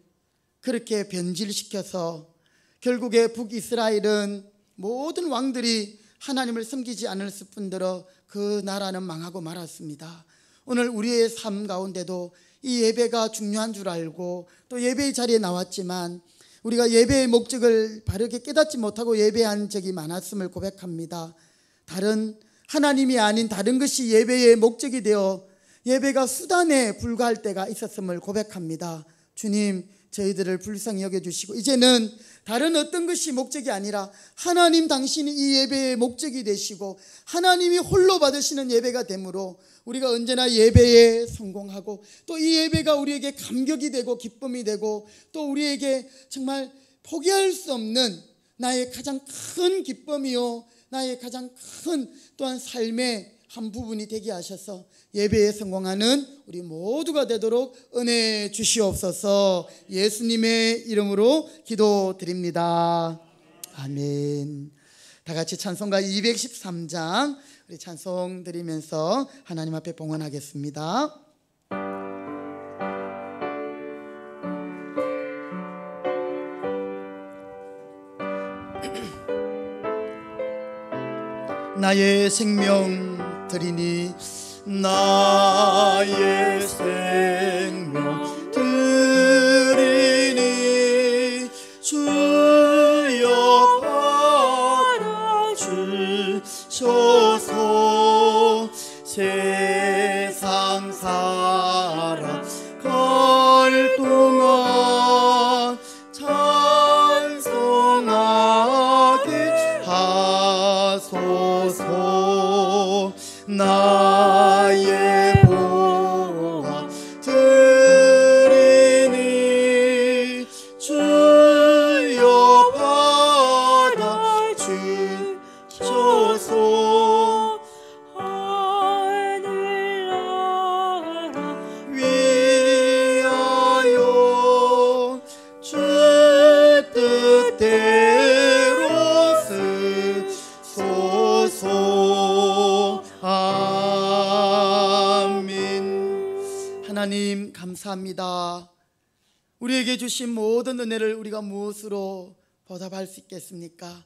Speaker 1: 그렇게 변질시켜서 결국에 북이스라엘은 모든 왕들이 하나님을 섬기지 않았을 뿐더러 그 나라는 망하고 말았습니다. 오늘 우리의 삶 가운데도 이 예배가 중요한 줄 알고 또 예배의 자리에 나왔지만 우리가 예배의 목적을 바르게 깨닫지 못하고 예배한 적이 많았음을 고백합니다. 다른 하나님이 아닌 다른 것이 예배의 목적이 되어 예배가 수단에 불과할 때가 있었음을 고백합니다. 주님, 저희들을 불쌍히 여겨주시고 이제는 다른 어떤 것이 목적이 아니라 하나님 당신이 이 예배의 목적이 되시고 하나님이 홀로 받으시는 예배가 되므로 우리가 언제나 예배에 성공하고 또 이 예배가 우리에게 감격이 되고 기쁨이 되고 또 우리에게 정말 포기할 수 없는 나의 가장 큰 기쁨이요 나의 가장 큰 또한 삶의 한 부분이 되게 하셔서 예배에 성공하는 우리 모두가 되도록 은혜 주시옵소서. 예수님의 이름으로 기도드립니다. 아멘. 다 같이 찬송가 213장 우리 찬송 드리면서 하나님 앞에 봉헌하겠습니다. 나의 생명 드리니
Speaker 2: 나의 생명 드리니 주여 받아주소서. 세상 살아갈 동안 찬송하게 하소서. 나의 보화 드리니 주여 받아주소서. 하늘나라 위하여 주 뜻대로 쓰소서. 아멘.
Speaker 1: 하나님 감사합니다. 우리에게 주신 모든 은혜를 우리가 무엇으로 보답할 수 있겠습니까?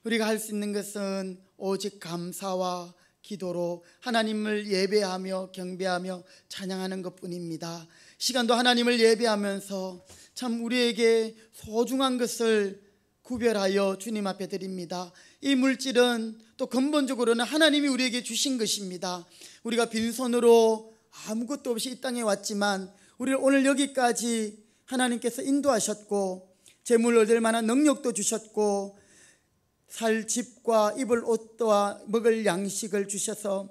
Speaker 1: 우리가 할 수 있는 것은 오직 감사와 기도로 하나님을 예배하며 경배하며 찬양하는 것뿐입니다. 시간도 하나님을 예배하면서 참 우리에게 소중한 것을 구별하여 주님 앞에 드립니다. 이 물질은 또 근본적으로는 하나님이 우리에게 주신 것입니다. 우리가 빈손으로 아무것도 없이 이 땅에 왔지만 우리를 오늘 여기까지 하나님께서 인도하셨고 재물 얻을 만한 능력도 주셨고 살 집과 입을 옷과 먹을 양식을 주셔서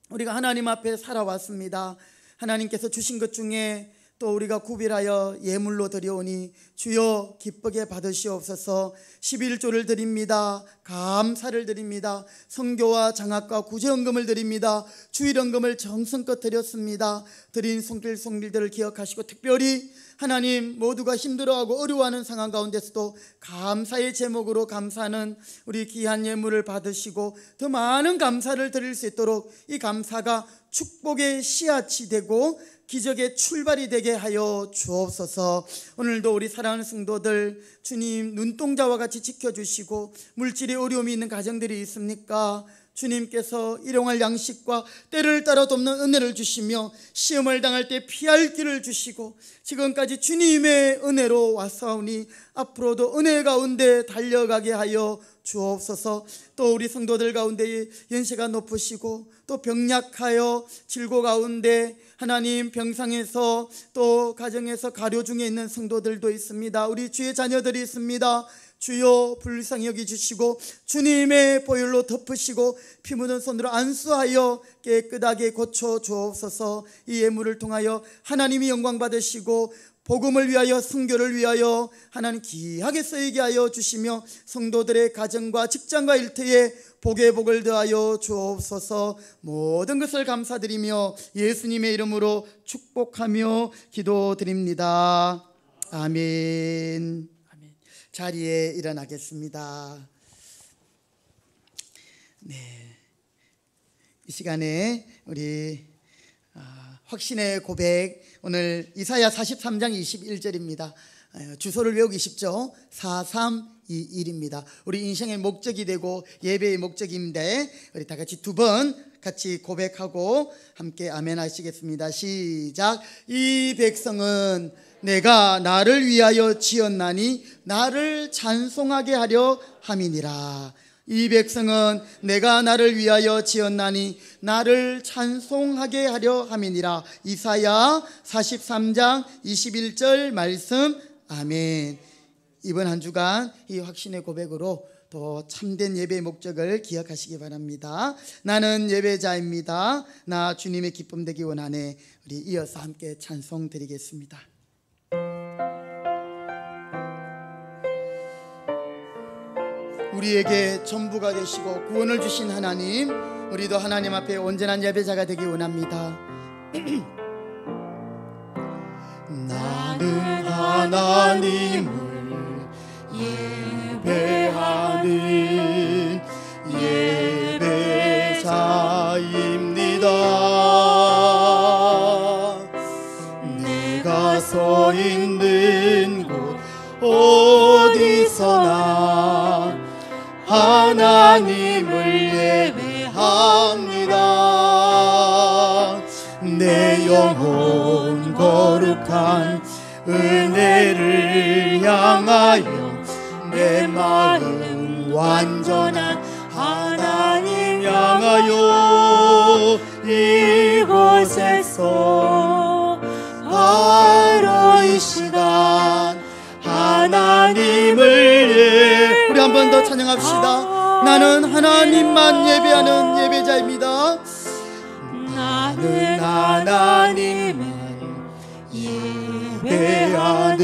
Speaker 1: 우리가 하나님 앞에 살아왔습니다. 하나님께서 주신 것 중에 또 우리가 구별하여 예물로 드려오니 주여 기쁘게 받으시옵소서. 11조를 드립니다. 감사를 드립니다. 성교와 장학과 구제헌금을 드립니다. 주일헌금을 정성껏 드렸습니다. 드린 손길들을 기억하시고 특별히 하나님 모두가 힘들어하고 어려워하는 상황 가운데서도 감사의 제목으로 감사하는 우리 귀한 예물을 받으시고 더 많은 감사를 드릴 수 있도록 이 감사가 축복의 씨앗이 되고 기적의 출발이 되게 하여 주옵소서. 오늘도 우리 사랑하는 성도들 주님 눈동자와 같이 지켜주시고 물질의 어려움이 있는 가정들이 있습니까? 주님께서 일용할 양식과 때를 따라 돕는 은혜를 주시며 시험을 당할 때 피할 길을 주시고 지금까지 주님의 은혜로 왔사오니 앞으로도 은혜 가운데 달려가게 하여 주옵소서. 또 우리 성도들 가운데 연세가 높으시고 또 병약하여 질고 가운데 하나님 병상에서 또 가정에서 가료 중에 있는 성도들도 있습니다. 우리 주의 자녀들이 있습니다. 주여 불쌍히 여기주시고 주님의 보혈로 덮으시고 피 묻은 손으로 안수하여 깨끗하게 고쳐 주옵소서. 이 예물을 통하여 하나님이 영광 받으시고 복음을 위하여 선교를 위하여 하나님 귀하게 쓰이게 하여 주시며 성도들의 가정과 직장과 일터에 복의 복을 더하여 주옵소서. 모든 것을 감사드리며 예수님의 이름으로 축복하며 기도드립니다. 아멘. 자리에 일어나겠습니다. 네, 이 시간에 우리 확신의 고백, 오늘 이사야 43장 21절입니다. 주소를 외우기 쉽죠? 4321입니다. 우리 인생의 목적이 되고 예배의 목적인데 우리 다 같이 두 번 같이 고백하고 함께 아멘 하시겠습니다. 시작. 이 백성은 내가 나를 위하여 지었나니 나를 찬송하게 하려 함이니라. 이 백성은 내가 나를 위하여 지었나니 나를 찬송하게 하려 함이니라. 이사야 43장 21절 말씀. 아멘. 이번 한 주간 이 확신의 고백으로 또 참된 예배의 목적을 기억하시기 바랍니다. 나는 예배자입니다. 나 주님의 기쁨 되기 원하네. 우리 이어서 함께 찬송 드리겠습니다. 우리에게 전부가 되시고 구원을 주신 하나님, 우리도 하나님 앞에 온전한 예배자가 되기 원합니다.
Speaker 2: 나는 하나님을 예배하는 예배자입니다. 내가 서 있는 곳 어디서나 하나님을 예배합니다. 내 영혼 거룩한 은혜를 향하여 내 마음 완전한 하나님 향하여 이곳에서 바로 이 시간 하나님을
Speaker 1: 우리 한 번 더 찬양합시다. 나는 하나님만 예배하는 예배자입니다.
Speaker 2: 나는 하나님만 예배하는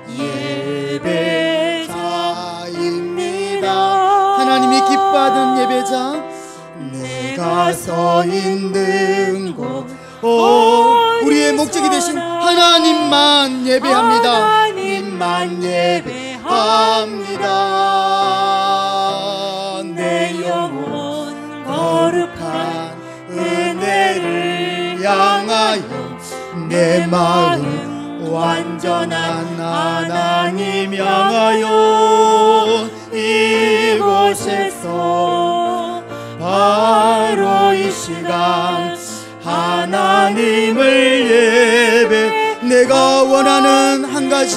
Speaker 2: 예배자입니다.
Speaker 1: 하나님이 기뻐하는 예배자.
Speaker 2: 내가 서 있는 곳
Speaker 1: 우리의 목적이 되신 하나님만 예배합니다.
Speaker 2: 하나님만 예배합니다. 내 영혼 거룩한 은혜를 향하여 내 마음 완전한 하나님 향하여 이곳에서 바로 이 시간 하나님을 예배.
Speaker 1: 내가 원하는 한 가지,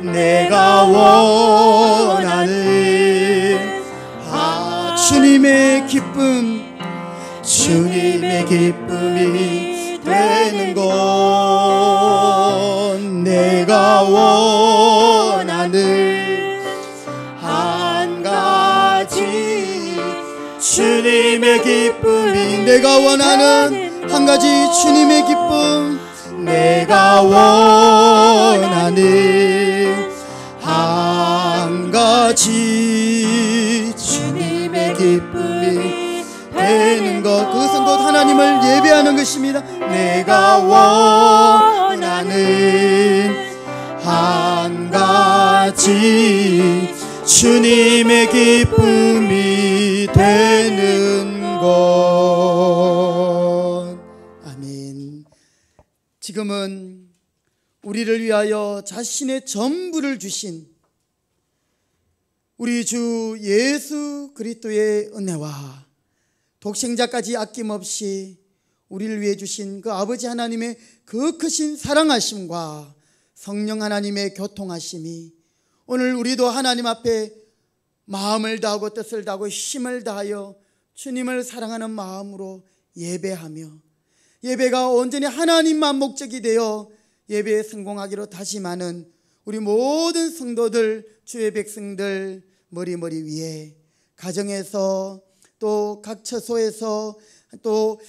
Speaker 2: 내가 원하는
Speaker 1: 주님의 기쁨,
Speaker 2: 주님의 기쁨이 되는 것. 내가 원하는 한 가지 주님의 기쁨이.
Speaker 1: 내가 원하는 한 가지 주님의 기쁨.
Speaker 2: 내가 원하는 한 가지 주님의 기쁨이 되는 것.
Speaker 1: 그것은 곧 하나님을 예배하는 것입니다.
Speaker 2: 내가 원하는 한 가지 주님의 기쁨이 되는 것.
Speaker 1: 아멘. 지금은 우리를 위하여 자신의 전부를 주신, 우리 주 예수 그리스도의 은혜와 독생자까지 아낌없이 우리를 위해 주신 그 아버지 하나님의 그 크신 사랑하심과 성령 하나님의 교통하심이 오늘 우리도 하나님 앞에 마음을 다하고 뜻을 다하고 힘을 다하여 주님을 사랑하는 마음으로 예배하며 예배가 온전히 하나님만 목적이 되어 예배에 성공하기로 다짐하는 우리 모든 성도들, 주의 백성들 머리 위에 가정에서 또 각 처소에서 또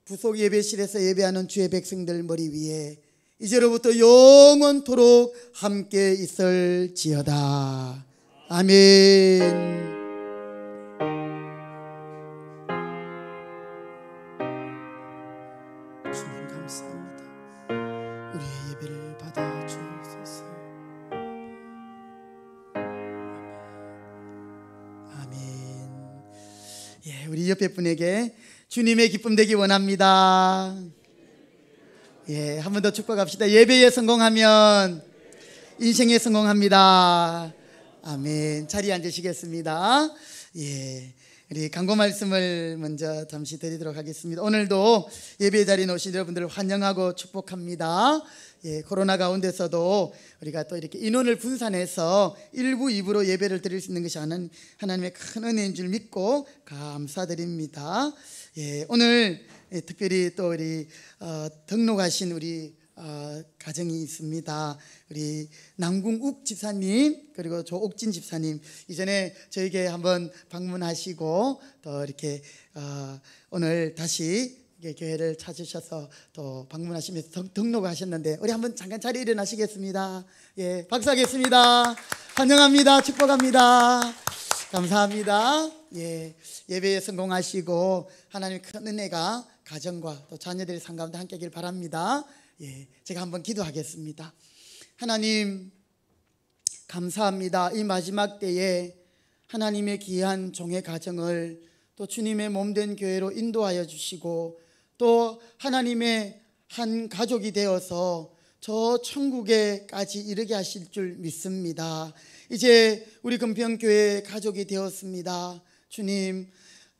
Speaker 1: 부속 예배실에서 예배하는 주의 백성들 머리 위에 이제로부터 영원토록 함께 있을지어다. 아멘. 주님 감사합니다. 우리의 예배를 받아주소서. 아멘. 예, 우리 옆에 분에게 주님의 기쁨 되기 원합니다. 예, 한 번 더 축복합시다. 예배에 성공하면 인생에 성공합니다. 아멘. 자리에 앉으시겠습니다. 예, 우리 강고 말씀을 먼저 잠시 드리도록 하겠습니다. 오늘도 예배 자리에 오신 여러분들을 환영하고 축복합니다. 예, 코로나 가운데서도 우리가 또 이렇게 인원을 분산해서 1부, 2부로 예배를 드릴 수 있는 것이 하나님의 큰 은혜인 줄 믿고 감사드립니다. 예, 오늘 특별히 또 우리 등록하신 우리 가정이 있습니다. 우리 남궁욱 집사님 그리고 조옥진 집사님 이전에 저에게 한번 방문하시고 또 이렇게 오늘 다시 교회를 찾으셔서 또 방문하시면서 등록하셨는데 우리 한번 잠깐 자리에 일어나시겠습니다. 예, 박수하겠습니다. 환영합니다. 축복합니다. 감사합니다. 예, 예배에 성공하시고 하나님의 큰 은혜가 가정과 또 자녀들의 삶 가운데 함께 하길 바랍니다. 예, 제가 한번 기도하겠습니다. 하나님 감사합니다. 이 마지막 때에 하나님의 귀한 종의 가정을 또 주님의 몸된 교회로 인도하여 주시고 또 하나님의 한 가족이 되어서 저 천국에까지 이르게 하실 줄 믿습니다. 이제 우리 금평교회 가족이 되었습니다.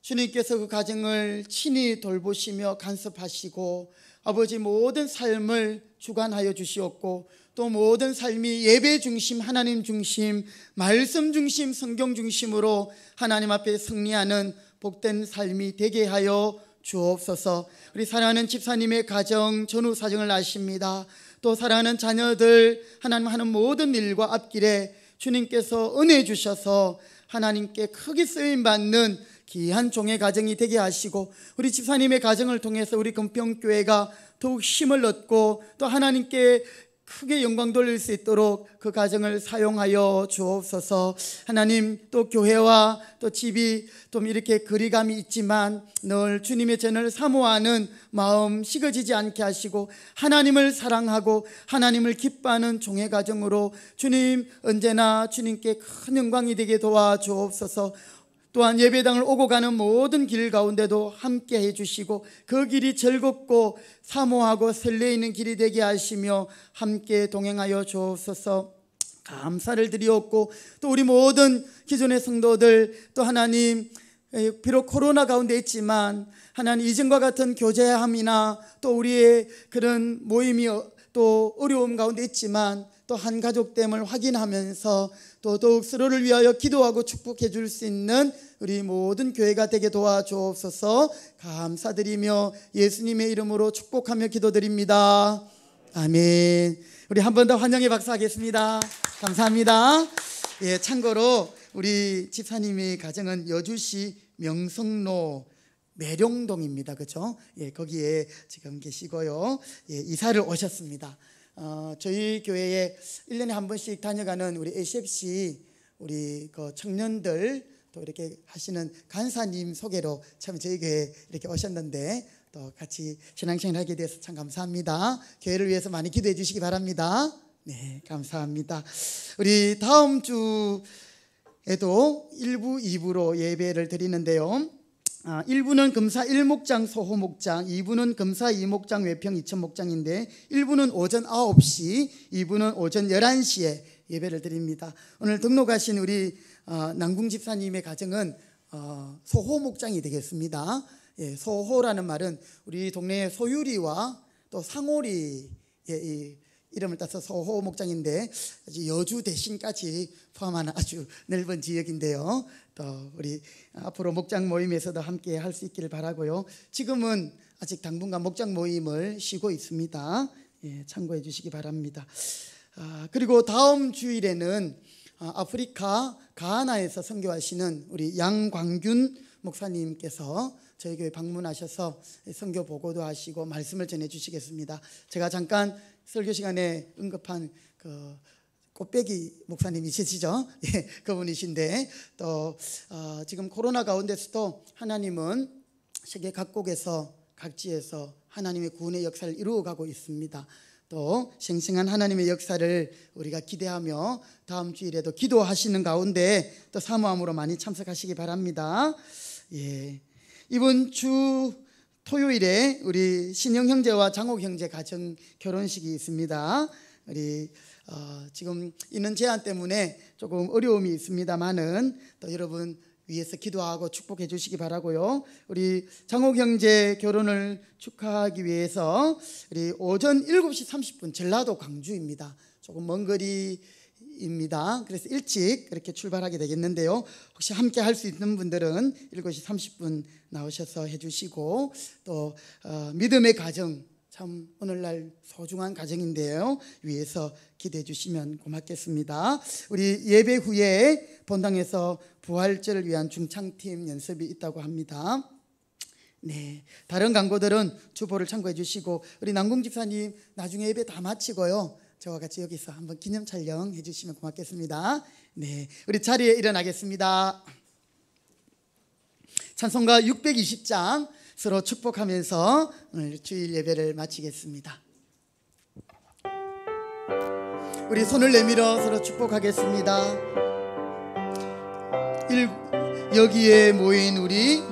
Speaker 1: 주님께서 그 가정을 친히 돌보시며 간섭하시고 아버지 모든 삶을 주관하여 주시었고 또 모든 삶이 예배 중심, 하나님 중심, 말씀 중심, 성경 중심으로 하나님 앞에 승리하는 복된 삶이 되게 하여 주옵소서. 우리 사랑하는 집사님의 가정 전후 사정을 아십니다. 또 사랑하는 자녀들 하나님 하는 모든 일과 앞길에 주님께서 은혜 주셔서 하나님께 크게 쓰임받는 귀한 종의 가정이 되게 하시고 우리 집사님의 가정을 통해서 우리 금평교회가 더욱 힘을 얻고 또 하나님께 크게 영광 돌릴 수 있도록 그 가정을 사용하여 주옵소서. 하나님 또 교회와 또 집이 좀 이렇게 거리감이 있지만 늘 주님의 전을 사모하는 마음 식어지지 않게 하시고 하나님을 사랑하고 하나님을 기뻐하는 종의 가정으로 주님 언제나 주님께 큰 영광이 되게 도와주옵소서. 또한 예배당을 오고 가는 모든 길 가운데도 함께 해주시고 그 길이 즐겁고 사모하고 설레이는 길이 되게 하시며 함께 동행하여 주옵소서. 감사를 드리옵고 또 우리 모든 기존의 성도들 또 하나님 비록 코로나 가운데 있지만 하나님 이전과 같은 교제함이나 또 우리의 그런 모임이 또 어려움 가운데 있지만 또 한 가족됨을 확인하면서 또 더욱 서로를 위하여 기도하고 축복해 줄 수 있는 우리 모든 교회가 되게 도와주옵소서. 감사드리며 예수님의 이름으로 축복하며 기도드립니다. 아멘. 우리 한 번 더 환영의 박수하겠습니다. 감사합니다. 예, 참고로 우리 집사님의 가정은 여주시 명성로 매룡동입니다. 그렇죠? 예, 거기에 지금 계시고요. 예, 이사를 오셨습니다. 저희 교회에 1년에 한 번씩 다녀가는 우리 ACFC 우리 그 청년들 또 이렇게 하시는 간사님 소개로 참 저희 교회에 이렇게 오셨는데 또 같이 신앙생활 하게 돼서 참 감사합니다. 교회를 위해서 많이 기도해 주시기 바랍니다. 네, 감사합니다. 우리 다음 주에도 1부, 2부로 예배를 드리는데요. 1부는 금사 1목장 소호목장, 2부는 금사 2목장 외평 2천목장인데 1부는 오전 9시, 2부는 오전 11시에 예배를 드립니다. 오늘 등록하신 우리 남궁 집사님의 가정은 소호목장이 되겠습니다. 예, 소호라는 말은 우리 동네의 소유리와 또 상오리의 이름을 따서 소호목장인데 여주 대신까지 포함하는 아주 넓은 지역인데요. 또 우리 앞으로 목장 모임에서도 함께 할 수 있기를 바라고요. 지금은 아직 당분간 목장 모임을 쉬고 있습니다. 예, 참고해 주시기 바랍니다. 그리고 다음 주일에는 아프리카 가하나에서 선교하시는 우리 양광균 목사님께서 저희 교회 방문하셔서 선교 보고도 하시고 말씀을 전해 주시겠습니다. 제가 잠깐 설교 시간에 언급한 그 꽃배기 목사님 있으시죠? 예, 그분이신데 또 지금 코로나 가운데서도 하나님은 세계 각국에서 각지에서 하나님의 구원의 역사를 이루어가고 있습니다. 또 생생한 하나님의 역사를 우리가 기대하며 다음 주일에도 기도하시는 가운데 또 사모함으로 많이 참석하시기 바랍니다. 예, 이번 주 토요일에 우리 신영 형제와 장옥 형제 가정 결혼식이 있습니다. 우리 지금 있는 제한 때문에 조금 어려움이 있습니다만은 또 여러분 위해서 기도하고 축복해 주시기 바라고요. 우리 장옥 형제 결혼을 축하하기 위해서 우리 오전 7시 30분 전라도 광주입니다. 조금 먼 거리입니다. 그래서 일찍 그렇게 출발하게 되겠는데요. 혹시 함께 할 수 있는 분들은 7시 30분 나오셔서 해주시고 또 믿음의 가정 참 오늘날 소중한 가정인데요. 위에서 기대해 주시면 고맙겠습니다. 우리 예배 후에 본당에서 부활절을 위한 중창팀 연습이 있다고 합니다. 네, 다른 광고들은 주보를 참고해 주시고 우리 남궁 집사님 나중에 예배 다 마치고요. 저와 같이 여기서 한번 기념 촬영 해주시면 고맙겠습니다. 네, 우리 자리에 일어나겠습니다. 찬송가 620장 서로 축복하면서 오늘 주일 예배를 마치겠습니다. 우리 손을 내밀어 서로 축복하겠습니다. 여기에 모인 우리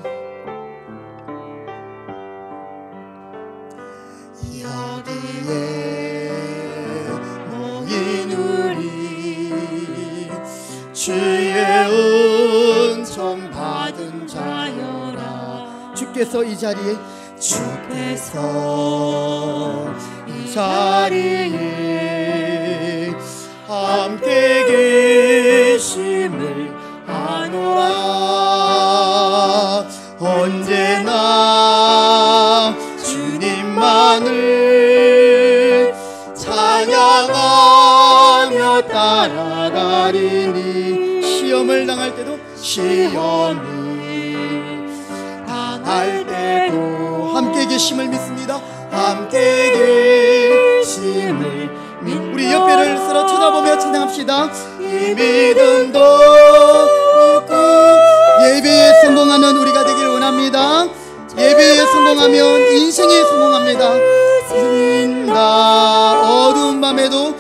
Speaker 2: 주의 은총 받은 자여라.
Speaker 1: 주께서 이 자리에
Speaker 2: 함께 계심을 아노라. 언제나 주님만을 찬양하며 따라가리니.
Speaker 1: 시험을 당할 때도
Speaker 2: 당할 때도
Speaker 1: 함께 계심을 믿습니다.
Speaker 2: 함께 계심을 믿고
Speaker 1: 우리 옆에를 서로 쳐다보며 찬양합시다.
Speaker 2: 이 믿음도 굳고
Speaker 1: 예배에 성공하는 우리가 되길 원합니다. 예배에 성공하면 인생에 성공합니다.
Speaker 2: 어두운 밤에도